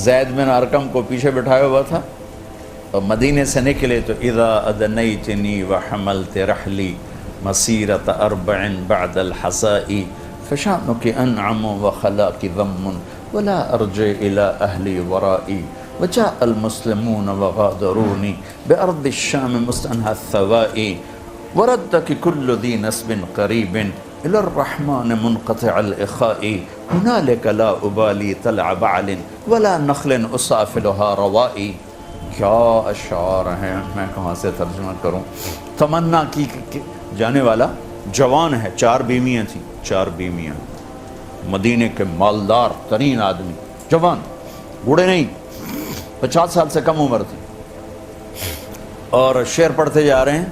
زید بن ارقم کو پیچھے بٹھایا ہوا تھا، اور مدینے سے نکلے تو اذا ادنیتنی وحملت رحلی مسیرت 4 بعد الحسائی فشانک انعم وخلاک ذم ولا ارجع الى اہلی ورائی وجاء المسلمون وغادرونی بأرض الشام مستنہى الثوائی وردک کل ذی نسب قریب الى الرحمن منقطع الاخائی هنالک لا ابالی طلع بعل ولا نخل اصافلها روائی۔ کیا اشعار ہیں، میں کہاں سے ترجمہ کروں۔ تمنا کی جانے والا جوان ہے، 4 بیویاں تھیں، 4 بیویاں، مدینے کے مالدار ترین آدمی، جوان، بوڑھے نہیں، 50 سال سے کم عمر تھی۔ اور شعر پڑھتے جا رہے ہیں.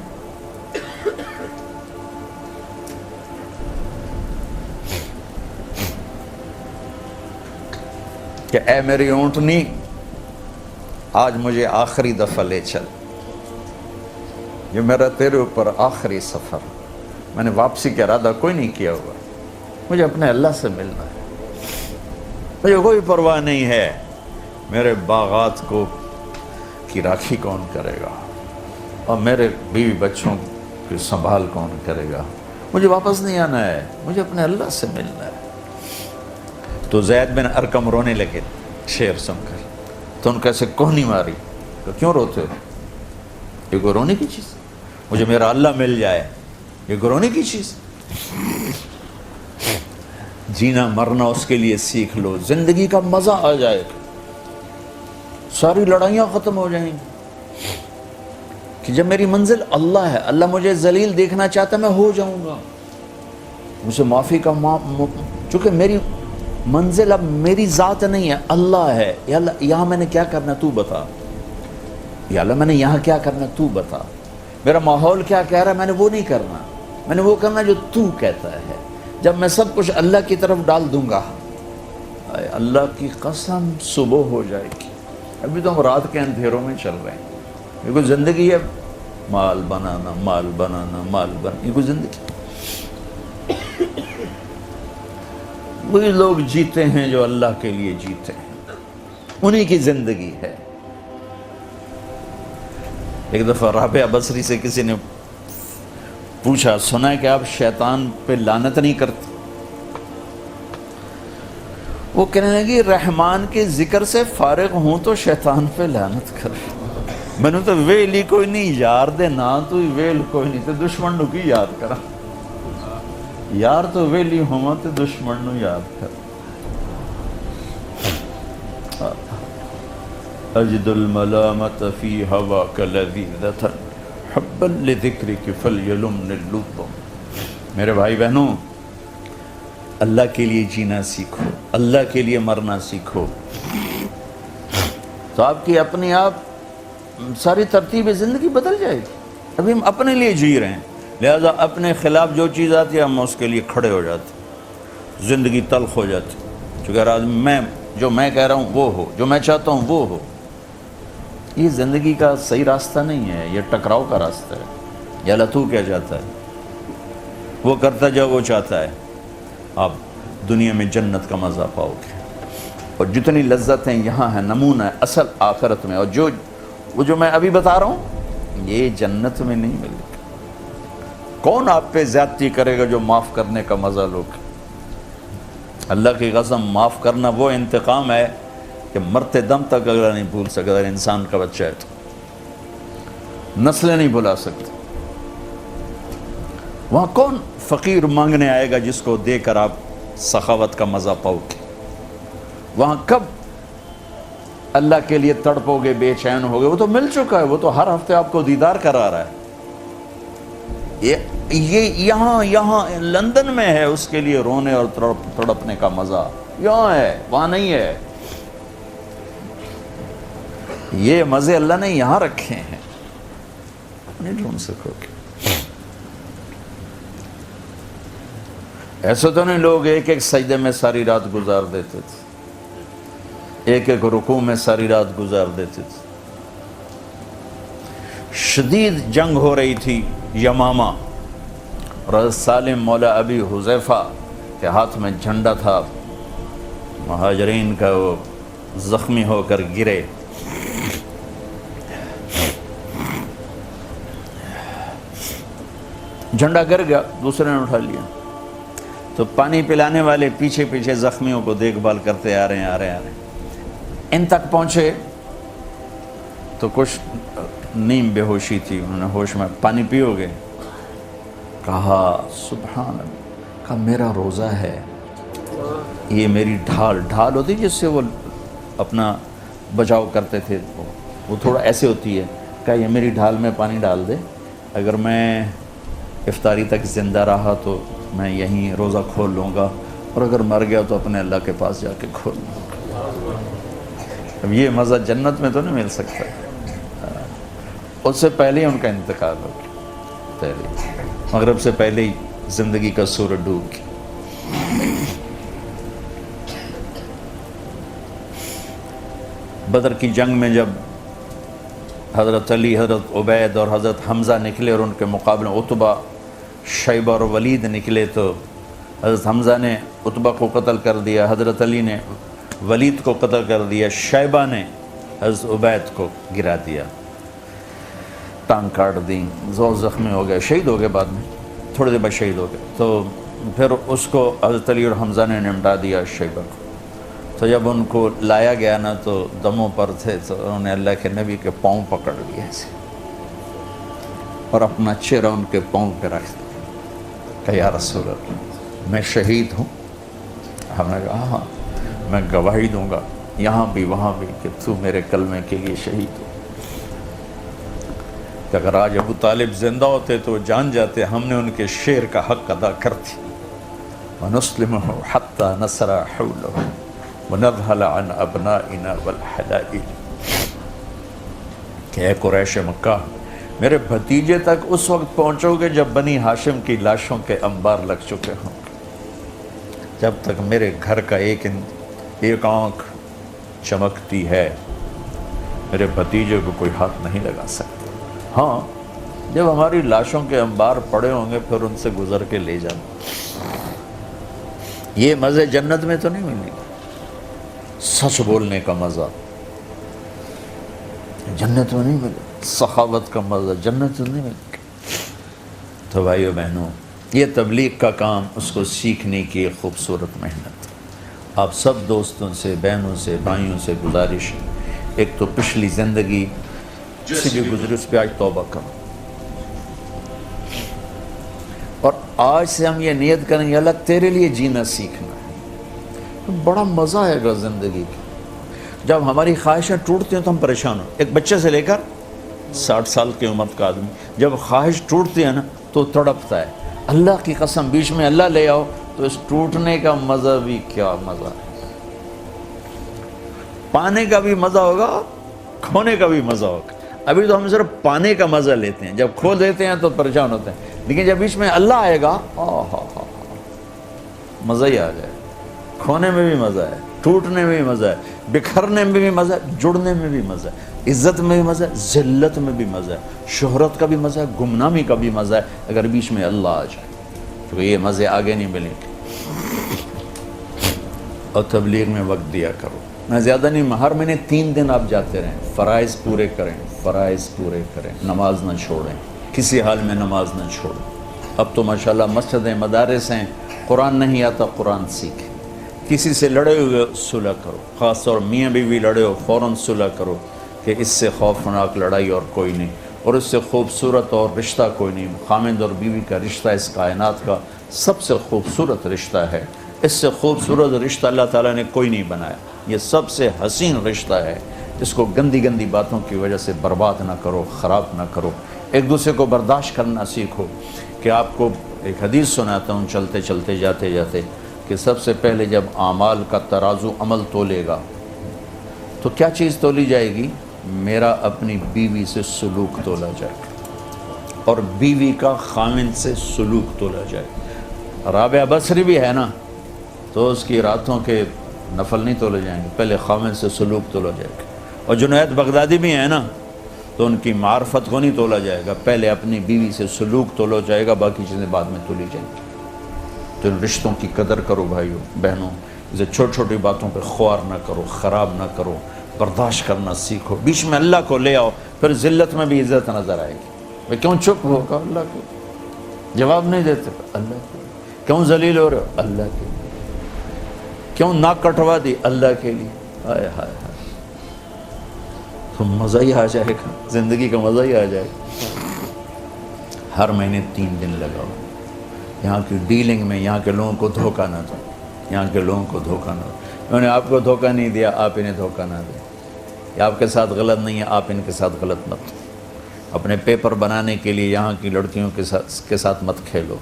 کہ اے میری اونٹنی آج مجھے آخری دفعہ لے چل، یہ میرا تیرے اوپر آخری سفر، میں نے واپسی کا ارادہ کوئی نہیں کیا ہوا، مجھے اپنے اللہ سے ملنا ہے، مجھے کوئی پرواہ نہیں ہے میرے باغات کو کی راکھی کون کرے گا اور میرے بیوی بچوں کی سنبھال کون کرے گا، مجھے واپس نہیں آنا ہے، مجھے اپنے اللہ سے ملنا ہے. تو زید بن ارقم رونے لگے شعر سن کر. تو ان کا ایسے کونی ماری کہ کیوں روتے ہو، یہ کوئی رونے کی چیز، مجھے میرا اللہ مل جائے، یہ کوئی رونے کی چیز. جینا مرنا اس کے لیے سیکھ لو، زندگی کا مزہ آ جائے گا، ساری لڑائیاں ختم ہو جائیں گی. کہ جب میری منزل اللہ ہے، اللہ مجھے ذلیل دیکھنا چاہتا ہے، میں ہو جاؤں گا، مجھے معافی کا چونکہ میری منزل اب میری ذات نہیں ہے، اللہ ہے. یا اللہ یہاں میں نے کیا کرنا تو بتا، یا اللہ میں نے یہاں کیا کرنا تو بتا، میرا ماحول کیا کہہ رہا ہے میں نے وہ نہیں کرنا، میں نے وہ کرنا جو تو کہتا ہے. جب میں سب کچھ اللہ کی طرف ڈال دوں گا، اے اللہ کی قسم صبح ہو جائے گی. ابھی تو ہم رات کے اندھیروں میں چل رہے ہیں. یہ کوئی زندگی ہے؟ مال بنانا مال بنانا مال بنانا، یہ کوئی زندگی؟ وہی لوگ جیتے ہیں جو اللہ کے لیے جیتے ہیں، انہی کی زندگی ہے. ایک دفعہ رابعہ بصری سے کسی نے پوچھا، سنا ہے کہ آپ شیطان پہ لعنت نہیں کرتے؟ وہ کہنے لگی رحمان کے ذکر سے فارغ ہوں تو شیطان پہ لعنت کر. میں نے تو ویلی کوئی نہیں یار دے نا تو ویل کوئی نہیں، تو دشمن نو کی یاد کرا، یار تو ویلی ہوا تو دشمن نو یاد کر. اجد الملامت فی ہواک لذیذۃ حبا لذکرک فلیلمن اللب. میرے بھائی بہنوں، اللہ کے لیے جینا سیکھو، اللہ کے لیے مرنا سیکھو، تو آپ کی اپنی آپ ساری ترتیب زندگی بدل جائے گی. ابھی ہم اپنے لیے جی رہے ہیں، لہذا اپنے خلاف جو چیز آتی ہے ہم اس کے لیے کھڑے ہو جاتے، زندگی تلخ ہو جاتی. چونکہ میں جو میں کہہ رہا ہوں وہ ہو، جو میں چاہتا ہوں وہ ہو. یہ زندگی کا صحیح راستہ نہیں ہے، یہ ٹکراؤ کا راستہ ہے. یا اللہ تو کیا چاہتا ہے، وہ کرتا جو وہ چاہتا ہے. آپ دنیا میں جنت کا مزہ پاؤ گے، اور جتنی لذتیں یہاں ہیں نمونہ ہے اصل آخرت میں. اور جو میں ابھی بتا رہا ہوں یہ جنت میں نہیں ملے گا. کون آپ پہ زیادتی کرے گا جو معاف کرنے کا مزہ لوگ؟ اللہ کی قسم معاف کرنا وہ انتقام ہے کہ مرتے دم تک اگر نہیں بھول سکتا. اگر انسان کا بچہ ہے تو نسلیں نہیں بھلا سکتے. وہاں کون فقیر مانگنے آئے گا جس کو دے کر آپ سخاوت کا مزہ پاؤ گے؟ وہاں کب اللہ کے لیے تڑپو گے، بے چین ہو گے؟ وہ تو مل چکا ہے، وہ تو ہر ہفتے آپ کو دیدار کرا رہا ہے. یہ یہاں لندن میں ہے، اس کے لیے رونے اور تڑپنے کا مزہ یہاں ہے، وہاں نہیں ہے. یہ مزے اللہ نے یہاں رکھے ہیں، نہیں ڈھونڈ سکو گے. ایسے تو نہیں لوگ ایک ایک سجدے میں ساری رات گزار دیتے تھے، ایک ایک رکوع میں ساری رات گزار دیتے تھے. شدید جنگ ہو رہی تھی یمامہ، اور سالم مولا ابی حذیفہ کے ہاتھ میں جھنڈا تھا، مہاجرین کا وہ زخمی ہو کر گرے. جھنڈا گر گیا، دوسرے نے اٹھا لیا. تو پانی پلانے والے پیچھے پیچھے زخمیوں کو دیکھ بھال کرتے آ رہے ہیں. ان تک پہنچے تو کچھ نیم بے ہوشی تھی، انہوں نے ہوش میں، پانی پیو گے؟ کہا سبحان اللہ، کہا میرا روزہ ہے، یہ میری ڈھال ہوتی جس سے وہ اپنا بچاؤ کرتے تھے، وہ تھوڑا ایسے ہوتی ہے. کہا یہ میری ڈھال میں پانی ڈال دے، اگر میں افطاری تک زندہ رہا تو میں یہیں روزہ کھول لوں گا، اور اگر مر گیا تو اپنے اللہ کے پاس جا کے کھول لوں گا. اب یہ مزہ جنت میں تو نہیں مل سکتا. اس سے پہلے ہی ان کا انتقال ہو گیا، پہلے مغرب سے پہلے ہی زندگی کا سورج ڈوب گیا۔ بدر کی جنگ میں جب حضرت علی، حضرت عبید اور حضرت حمزہ نکلے اور ان کے مقابلے عتبہ، شیبہ اور ولید نکلے، تو حضرت حمزہ نے عتبہ کو قتل کر دیا، حضرت علی نے ولید کو قتل کر دیا، شیبہ نے حضرت عبید کو گرا دیا، ٹانگ کاٹ دیں، زور زخمی ہو گئے، شہید ہو گئے، بعد میں تھوڑے دیر بعد شہید ہو گئے۔ تو پھر اس کو حضرت علی اور حمزہ نے نمٹا دیا شیبہ کو۔ تو جب ان کو لایا گیا نا تو دموں پر تھے، تو انہوں نے اللہ کے نبی کے پاؤں پکڑ لیے ایسے اور اپنا چہرہ ان کے پاؤں پہ رکھ دیا کہ یا رسول اللہ میں شہید ہوں۔ ہم نے کہا ہاں میں گواہی دوں گا یہاں بھی وہاں بھی کہ تو میرے کلمے کے لیے شہید ہو، کہ اگر آج ابو طالب زندہ ہوتے تو جان جاتے ہم نے ان کے شعر کا حق ادا کرتی۔ وَنُسْلِمُهُ حَتَّى نَصْرَ حَوْلَهُ وَنَذْهَلَ عَنْ أَبْنَائِنَا وَالْحَلَائِلِ، کہ اے قریش مکہ میرے بھتیجے تک اس وقت پہنچو گے جب بنی ہاشم کی لاشوں کے انبار لگ چکے ہوں، جب تک میرے گھر کا ایک آنکھ چمکتی ہے میرے بھتیجے کو کوئی ہاتھ نہیں لگا سکتا۔ ہاں جب ہماری لاشوں کے انبار پڑے ہوں گے پھر ان سے گزر کے لے جانا۔ یہ مزے جنت میں تو نہیں ملیں گے، سچ بولنے کا مزہ جنت میں نہیں ملے، سخاوت کا مزہ جنت میں نہیں ملے۔ تو بھائیو بہنوں، یہ تبلیغ کا کام، اس کو سیکھنے کی ایک خوبصورت محنت۔ آپ سب دوستوں سے، بہنوں سے، بھائیوں سے گزارش، ایک تو پچھلی زندگی سے جو گزری اس پہ آج توبہ کرو، اور آج سے ہم یہ نیت کریں گے اللہ تیرے لیے جینا سیکھنا ہے۔ بڑا مزہ آئے گا زندگی کا۔ جب ہماری خواہشیں ٹوٹتی ہیں تو ہم پریشان ہو، ایک بچے سے لے کر 60 سال کی عمر کا آدمی جب خواہش ٹوٹتی ہے نا تو تڑپتا ہے۔ اللہ کی قسم بیچ میں اللہ لے آؤ تو اس ٹوٹنے کا مزہ بھی کیا مزہ ہے، پانے کا بھی مزہ ہوگا، کھونے کا بھی مزہ ہوگا۔ ابھی تو ہم صرف پانے کا مزہ لیتے ہیں، جب کھو دیتے ہیں تو پریشان ہوتے ہیں، لیکن جب بیچ میں اللہ آئے گا مزہ ہی آ جائے۔ کھونے میں بھی مزہ ہے، ٹوٹنے میں بھی مزہ ہے، بکھرنے میں بھی مزہ ہے، جڑنے میں بھی مزہ ہے، عزت میں بھی مزہ ہے، ذلت میں بھی مزہ ہے، شہرت کا بھی مزہ ہے، گمنامی کا بھی مزہ ہے، اگر بیچ میں اللہ آ جائے، کیونکہ یہ مزے آگے نہیں ملیں گے۔ اور تبلیغ میں وقت دیا کرو، میں زیادہ نہیں، ہر مہینے 3 دن آپ جاتے رہیں، فرائض پورے کریں، فرائض پورے کریں، نماز نہ چھوڑیں، کسی حال میں نماز نہ چھوڑیں۔ اب تو ماشاءاللہ مسجدیں، مدارس ہیں، قرآن نہیں آتا قرآن سیکھیں، کسی سے لڑے ہوئے صلح کرو، خاص طور میاں بیوی لڑے ہو فوراً صلح کرو، کہ اس سے خوفناک لڑائی اور کوئی نہیں، اور اس سے خوبصورت اور رشتہ کوئی نہیں۔ خامند اور بیوی کا رشتہ اس کائنات کا سب سے خوبصورت رشتہ ہے، اس سے خوبصورت رشتہ اللہ تعالیٰ نے کوئی نہیں بنایا، یہ سب سے حسین رشتہ ہے، اس کو گندی گندی باتوں کی وجہ سے برباد نہ کرو، خراب نہ کرو، ایک دوسرے کو برداشت کرنا سیکھو۔ کہ آپ کو ایک حدیث سناتا ہوں چلتے چلتے جاتے جاتے، کہ سب سے پہلے جب اعمال کا ترازو عمل تولے گا تو کیا چیز تولی جائے گی؟ میرا اپنی بیوی سے سلوک تولا جائے گا، اور بیوی کا خامن سے سلوک تولا جائے گا۔ رابعہ بصری بھی ہے نا، تو اس کی راتوں کے نفل نہیں تولے جائیں گے، پہلے خامن سے سلوک تولا جائے گا۔ اور جنید بغدادی بھی ہے نا، تو ان کی معرفت کو نہیں تولا جائے گا، پہلے اپنی بیوی سے سلوک تولا جائے گا، باقی چیزیں بعد میں تولی جائیں گی۔ تو ان رشتوں کی قدر کرو بھائیو بہنوں، اسے چھوٹی چھوٹی باتوں پہ خوار نہ کرو، خراب نہ کرو، برداشت کرنا سیکھو، بیچ میں اللہ کو لے آؤ، پھر ذلت میں بھی عزت نظر آئے گی۔ بھائی کیوں چپ ہو؟ کہا اللہ کو، جواب نہیں دیتے اللہ کے، کیوں ذلیل ہو رہے ہو؟ اللہ کے، کیوں ناک کٹوا دی؟ اللہ کے لیے۔ ہائے ہائے ہائے، تو مزہ ہی آ جائے گا، زندگی کا مزہ ہی آ جائے گا۔ ہر مہینے 3 دن لگاؤ، یہاں کی ڈیلنگ میں یہاں کے لوگوں کو دھوکہ نہ دو، یہاں کے لوگوں کو دھوکہ نہ دو۔ انہوں نے آپ کو دھوکہ نہیں دیا، آپ انہیں دھوکہ نہ دیں۔ یہ آپ کے ساتھ غلط نہیں ہے، آپ ان کے ساتھ غلط مت۔ اپنے پیپر بنانے کے لیے یہاں کی لڑکیوں کے ساتھ مت کھیلو،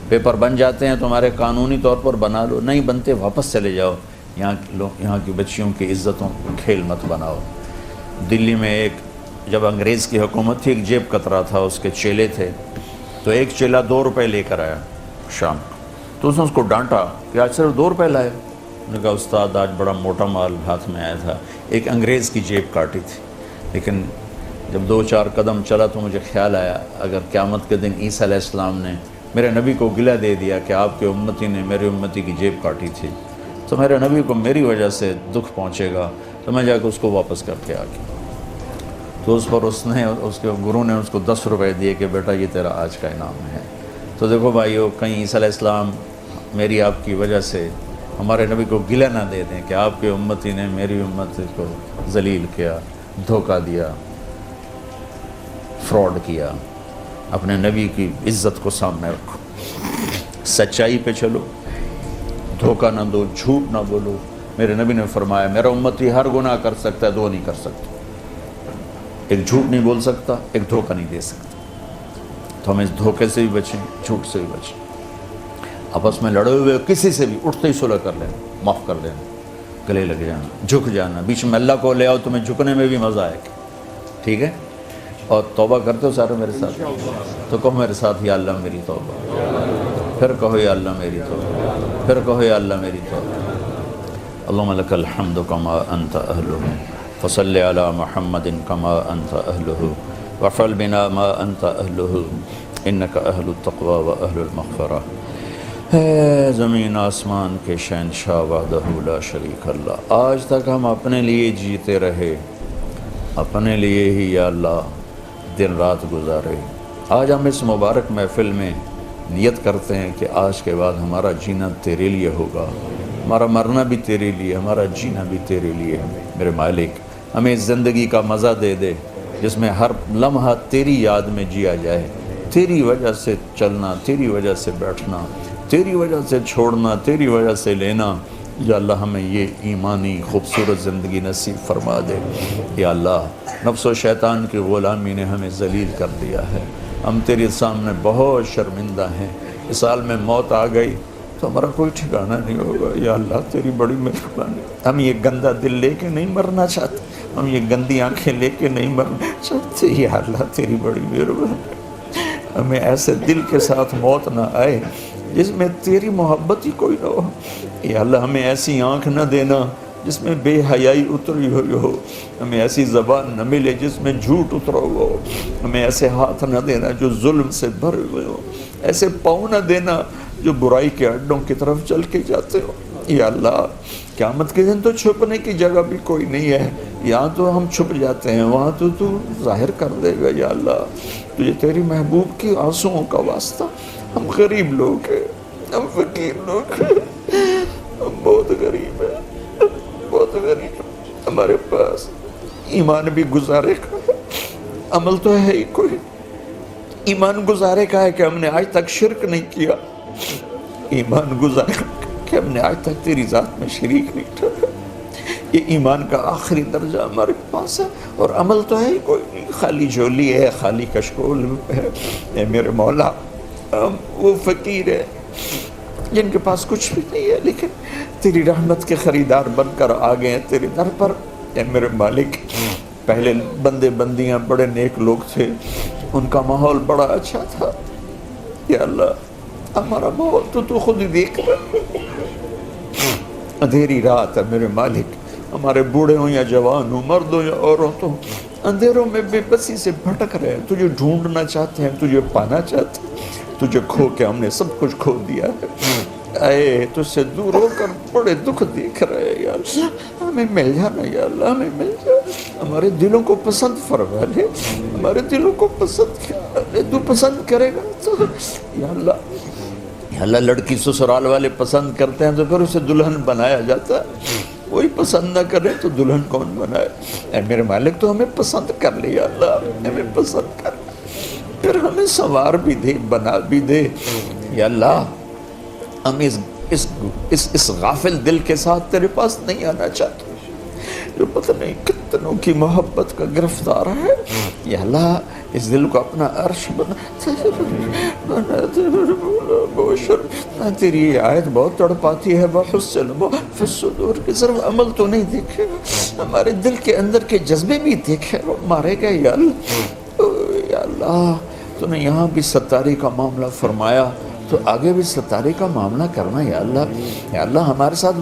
پیپر بن جاتے ہیں تمہارے قانونی طور پر بنا لو، نہیں بنتے واپس چلے جاؤ، یہاں کی بچیوں کی عزتوں کو کھیل مت بناؤ۔ دلی میں ایک جب انگریز کی حکومت تھی، ایک جیب کترا تھا، اس کے چیلے تھے، تو ایک چیلا 2 روپے لے کر آیا شام، تو اس نے اس کو ڈانٹا کہ آج صرف 2 روپے لائے۔ انہوں نے کہا استاد آج بڑا موٹا مال ہاتھ میں آیا تھا، ایک انگریز کی جیب کاٹی تھی، لیکن جب 2-4 قدم چلا تو مجھے خیال آیا اگر قیامت کے دن عیسیٰ علیہ السلام نے میرے نبی کو گلہ دے دیا کہ آپ کے امتی نے میرے امتی کی جیب کاٹی تھی، تو میرے نبی کو میری وجہ سے دکھ پہنچے گا، تو میں جا کے اس کو واپس کر کے آ گیا۔ تو اس پر اس کے گرو نے اس کو 10 روپے دیے کہ بیٹا یہ تیرا آج کا انعام ہے۔ تو دیکھو بھائیو، کہیں عیسیٰ علیہ السلام میری آپ کی وجہ سے ہمارے نبی کو گلہ نہ دے دیں کہ آپ کے امتی نے میری امت کو ذلیل کیا، دھوکہ دیا، فراڈ کیا۔ اپنے نبی کی عزت کو سامنے رکھو، سچائی پہ چلو، دھوکہ نہ دو، جھوٹ نہ بولو۔ میرے نبی نے فرمایا میرا امتی ہر گناہ کر سکتا ہے، 2 نہیں کر سکتا، ایک جھوٹ نہیں بول سکتا، ایک دھوکہ نہیں دے سکتا۔ تو ہم اس دھوکے سے بھی بچیں، جھوٹ سے بھی بچیں۔ آپس میں لڑے ہوئے کسی سے بھی اٹھتے ہی صلح کر لینا، معاف کر دینا، گلے لگ جانا، جھک جانا۔ بیچ میں اللہ کو لے آؤ، تمہیں جھکنے میں بھی مزہ آئے گا، ٹھیک ہے؟ اور توبہ کرتے ہو سارے میرے ساتھ؟ تو کہو میرے ساتھ یا اللہ میری توبہ، پھر کہو یا اللہ میری توبہ، پھر کہو یا اللہ میری توبہ۔ اللہم لک الحمد کما انت اہلہ، فصلی علی محمد کما انت اہلہ، وافعل بنا ما انت اہلہ، انک اہل التقوی و اہل المغفرہ۔ ہے زمین آسمان کے شہنشاہ وحدہ لا شریک اللہ، آج تک ہم اپنے لیے جیتے رہے، اپنے لیے ہی یا اللہ دن رات گزارے۔ آج ہم اس مبارک محفل میں نیت کرتے ہیں کہ آج کے بعد ہمارا جینا تیرے لیے ہوگا، ہمارا مرنا بھی تیرے لیے، ہمارا جینا بھی تیرے لیے۔ میرے مالک ہمیں اس زندگی کا مزہ دے دے جس میں ہر لمحہ تیری یاد میں جیا جائے، تیری وجہ سے چلنا، تیری وجہ سے بیٹھنا، تیری وجہ سے چھوڑنا، تیری وجہ سے لینا۔ یا اللہ ہمیں یہ ایمانی خوبصورت زندگی نصیب فرما دے۔ یا اللہ نفس و شیطان کی غلامی نے ہمیں ذلیل کر دیا ہے، ہم تیرے سامنے بہت شرمندہ ہیں۔ اس سال میں موت آ گئی تو ہمارا کوئی ٹھکانہ نہیں ہوگا۔ یا اللہ تیری بڑی مہربانی، ہم یہ گندا دل لے کے نہیں مرنا چاہتے، ہم یہ گندی آنکھیں لے کے نہیں مرنا چاہتے۔ یا اللہ تیری بڑی مہربانی، ہمیں ایسے دل کے ساتھ موت نہ آئے جس میں تیری محبت ہی کوئی نہ ہو۔ یا اللہ ہمیں ایسی آنکھ نہ دینا جس میں بے حیائی اتری ہوئی ہو، ہمیں ایسی زبان نہ ملے جس میں جھوٹ اترا ہوا ہو، ہمیں ایسے ہاتھ نہ دینا جو ظلم سے بھرے ہوئے ہو، ایسے پاؤں نہ دینا جو برائی کے اڈوں کی طرف چل کے جاتے ہو۔ یا اللہ قیامت کے دن تو چھپنے کی جگہ بھی کوئی نہیں ہے، یہاں تو ہم چھپ جاتے ہیں، وہاں تو ظاہر کر دے گا۔ یا اللہ تجھے تیری محبوب کی آنسوؤں کا واسطہ، ہم غریب لوگ ہیں، ہم فقیر لوگ ہیں، ہم بہت غریب ہیں، بہت غریب ہیں، ہمارے پاس ایمان بھی گزارے کا ہے، عمل تو ہے ہی کوئی۔ ایمان گزارے کا ہے کہ ہم نے آج تک شرک نہیں کیا، ایمان گزارے کہ ہم نے آج تک تیری ذات میں شریک نہیں ٹھہرا۔ یہ ایمان کا آخری درجہ ہمارے پاس ہے، اور عمل تو ہے ہی کوئی نہیں، خالی جھولی ہے، خالی کشکول ہے۔ اے میرے مولا، ہم وہ فقیر ہیں جن کے پاس کچھ بھی نہیں ہے، لیکن تیری رحمت کے خریدار بن کر آ گئے ہیں تیرے در پر۔ اے میرے مالک، پہلے بندے بندیاں بڑے نیک لوگ تھے، ان کا ماحول بڑا اچھا تھا۔ یا اللہ ہمارا ماحول تو خود ہی دیکھ رہا، اندھیری رات ہے میرے مالک، ہمارے بوڑھے ہوں یا جوان ہوں، مرد ہوں یا عورت ہوں، اندھیروں میں بے بسی سے بھٹک رہے ہیں، تجھے ڈھونڈنا چاہتے ہیں، تجھے پانا چاہتے ہیں، تجھے کھو کے ہم نے سب کچھ کھو دیا ہے۔ اے تجھ سے دور ہو کر بڑے دکھ دیکھ رہے ہیں۔ یا اللہ ہمیں مل جانا، یا اللہ ہمیں مل جانا، ہمارے دلوں کو پسند فرما لے، ہمارے دلوں کو پسند کیا لے، تو پسند کرے گا تو۔ یا اللہ لڑکی سسرال والے پسند کرتے ہیں تو پھر اسے دلہن بنایا جاتا ہے، وہی پسند نہ کرے تو دلہن کون بنائے؟ اے میرے مالک تو ہمیں پسند کر لے، یا اللہ ہمیں پسند کر، پھر ہمیں سنوار بھی دے، بنا بھی دے۔ یا اللہ ہم اس غافل دل کے ساتھ تیرے پاس نہیں آنا چاہتے جو پتہ نہیں کتنوں کی محبت کا گرفتار ہے۔ یا اللہ اس دل کو اپنا عرش بنا دے، بہت شرم تیری یہ آیت بہت تڑپاتی ہے، وَحُصِّلَ فِي الصُّدُورِ کہ صرف عمل تو نہیں دیکھے، ہمارے دل کے اندر کے جذبے بھی دیکھے، وہ مارے گئے یا اللہ تو نے یہاں بھی ستاری کا معاملہ فرمایا تو آگے بھی ستاری کا معاملہ کرنا یا اللہ ہمارے ساتھ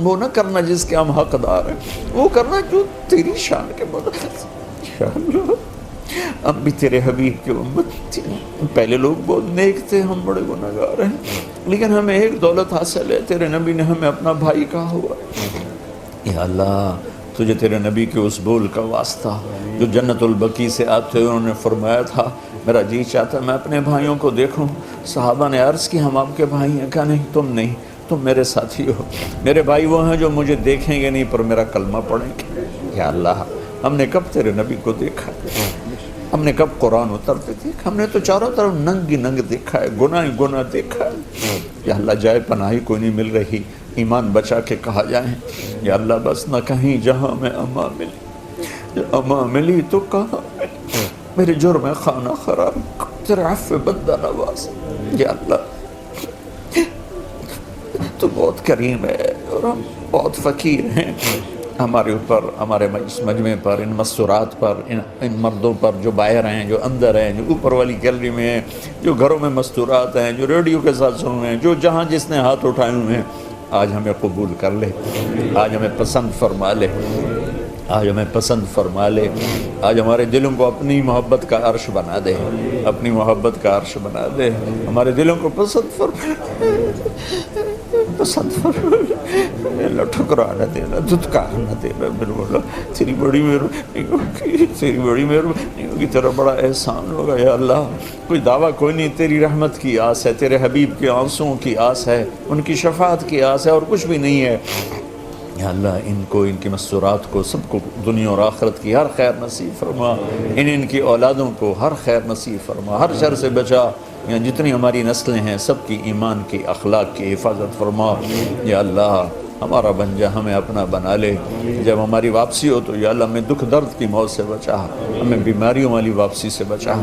وہ نہ کرنا جس کے ہم حقدار ہیں، وہ کرنا جو تیری شان کے مطابق۔ یا اللہ ہم بھی تیرے حبیب کی امت تھی، پہلے لوگ بہت نیک تھے، ہم بڑے گناہگار ہیں، لیکن ہمیں ایک دولت حاصل ہے، تیرے نبی نے ہمیں اپنا بھائی کہا ہوا۔ یا اللہ تجھے تیرے نبی کے اس بول کا واسطہ جو جنت البقیع سے آتے ہوئے انہوں نے فرمایا تھا، میرا جی چاہتا میں اپنے بھائیوں کو دیکھوں۔ صحابہ نے عرض کی ہم آپ کے بھائی ہیں، کہا نہیں تم نہیں، تم میرے ساتھی ہو، میرے بھائی وہ ہیں جو مجھے دیکھیں گے نہیں پر میرا کلمہ پڑھیں گے۔ یا اللہ ہم نے کب تیرے نبی کو دیکھا، ہم نے کب قرآن اترتے دیکھا، ہم نے تو چاروں طرف ننگ ہی ننگ دیکھا ہے، گناہ ہی گناہ دیکھا ہے۔ یا اللہ جائے پناہی کوئی نہیں مل رہی، ایمان بچا کے کہا جائیں یا اللہ بس نہ کہیں جہاں میں اما ملی، اما ملی تو کہاں ملی، میرے جرم خانہ خراب تیرے عفو بندہ نواز۔ یا اللہ تو بہت کریم ہے اور ہم بہت فقیر ہیں، ہمارے اوپر، ہمارے اس مجمع پر، ان مستورات پر، ان مردوں پر جو باہر ہیں، جو اندر ہیں، جو اوپر والی گیلری میں ہیں، جو گھروں میں مستورات ہیں، جو ریڈیو کے ساتھ سن رہے ہیں، جو جہاں جس نے ہاتھ اٹھائے ہوئے ہیں، آج ہمیں قبول کر لے، آج ہمیں پسند فرما لے، آج ہمیں پسند فرما لے، آج ہمارے دلوں کو اپنی محبت کا عرش بنا دے، اپنی محبت کا عرش بنا دے، ہمارے دلوں کو پسند فرما پسند فرما اللہ ٹھکرا نہ دینا، دھتکار نہ دینا، میرے مولا تیری بڑی مہربانی ہوگی، تیری بڑی مہربانی ہوگی، تیرا بڑا احسان ہوگا۔ یا اللہ کوئی دعویٰ کوئی نہیں، تیری رحمت کی آس ہے، تیرے حبیب کے آنسوؤں کی آس ہے، ان کی شفاعت کی آس ہے اور کچھ بھی نہیں ہے۔ یا اللہ ان کو، ان کی مستورات کو، سب کو دنیا اور آخرت کی ہر خیر نصیب فرما، ان کی اولادوں کو ہر خیر نصیب فرما، ہر شر سے بچا، یا جتنی ہماری نسلیں ہیں سب کی ایمان کی، اخلاق کی حفاظت فرما۔ یا اللہ ہمارا بن جا، ہمیں اپنا بنا لے، جب ہماری واپسی ہو تو یا اللہ ہمیں دکھ درد کی موت سے بچا، ہمیں بیماریوں والی واپسی سے بچا،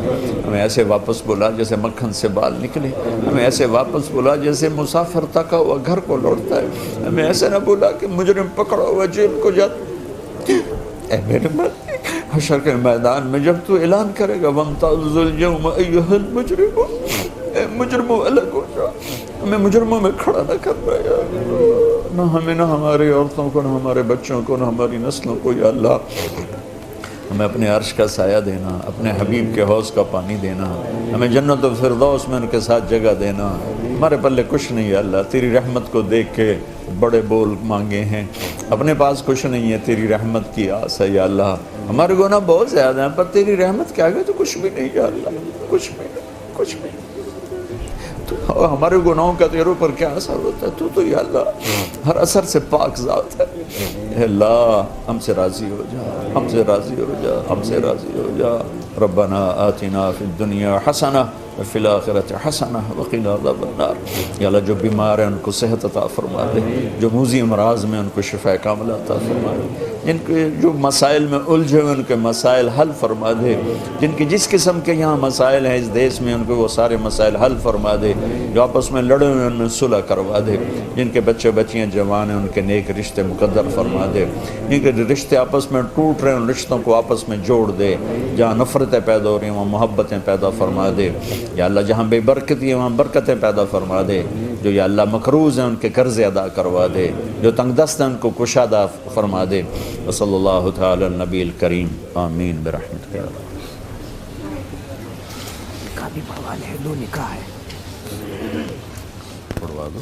ہمیں ایسے واپس بلا جیسے مکھن سے بال نکلے، ہمیں ایسے واپس بلا جیسے مسافر تھکا ہوا گھر کو لوٹتا ہے، ہمیں ایسے نہ بولا کہ مجرم پکڑا ہوا جیل کو جاتا۔ اے میرے مالک حشر کے میدان میں جب تو اعلان کرے گا وَامْتَازُوا الْيَوْمَ أَيُّهَا الْمُجْرِمُونَ، اے مجرموں الگ ہو جاؤ، ہمیں مجرموں میں کھڑا نہ کر رہا ہے، نہ ہمیں، نہ ہماری عورتوں کو، نہ ہمارے بچوں کو، نہ ہماری نسلوں کو۔ یا اللہ ہمیں اپنے عرش کا سایہ دینا، اپنے حبیب کے حوض کا پانی دینا، ہمیں جنت و فردوس میں ان کے ساتھ جگہ دینا۔ ہمارے پلے کچھ نہیں ہے اللہ، تیری رحمت کو دیکھ کے بڑے بول مانگے ہیں، اپنے پاس کچھ نہیں ہے، تیری رحمت کی آس ہے۔ یا اللہ ہمارے گناہ بہت زیادہ ہیں پر تیری رحمت کے آگے تو کچھ بھی نہیں۔ یا اللہ کچھ بھی نہیں، کچھ بھی نہیں، تو ہمارے گناہوں کا تیرے پر کیا اثر ہوتا ہے؟ تو یا اللہ ہر اثر سے پاک ذات ہے۔ اے اللہ ہم سے راضی ہو جا، ہم سے راضی ہو جا، ہم سے راضی ہو جا۔ ربنا آتنا فی الدنیا حسنہ وفی الآخرۃ حسنہ وقنا عذاب النار۔ یا اللہ جو بیمار ہیں ان کو صحت عطا فرما دے، جو موذی امراض میں ان کو شفاء کاملہ عطا فرما دے، جن کے جو مسائل میں الجھے ہوئے ان کے مسائل حل فرما دے، جن کی جس قسم کے یہاں مسائل ہیں اس دیش میں ان کو وہ سارے مسائل حل فرما دے، جو آپس میں لڑے ہوئے ان میں صلح کروا دے، جن کے بچے بچیاں جوان ہیں ان کے نیک رشتے مقدر فرما دے، جن کے رشتے آپس میں ٹوٹ رہے ہیں ان رشتوں کو آپس میں جوڑ دے، جہاں نفرتیں پیدا ہو رہی ہیں وہاں محبتیں پیدا فرما دے۔ یا اللہ جہاں بے برکتی ہے وہاں برکتیں پیدا فرما دے، جو یا اللہ مقروض ہیں ان کے قرض ادا کروا دے، جو تنگ دست ہیں ان کو کشادہ فرما دے۔ وصلی اللہ تعالی النبی الکریم، آمین برحمتک یا اللہ۔ نکاح بھی پڑھوا لے، 2 نکاح ہے، پڑھوا دو۔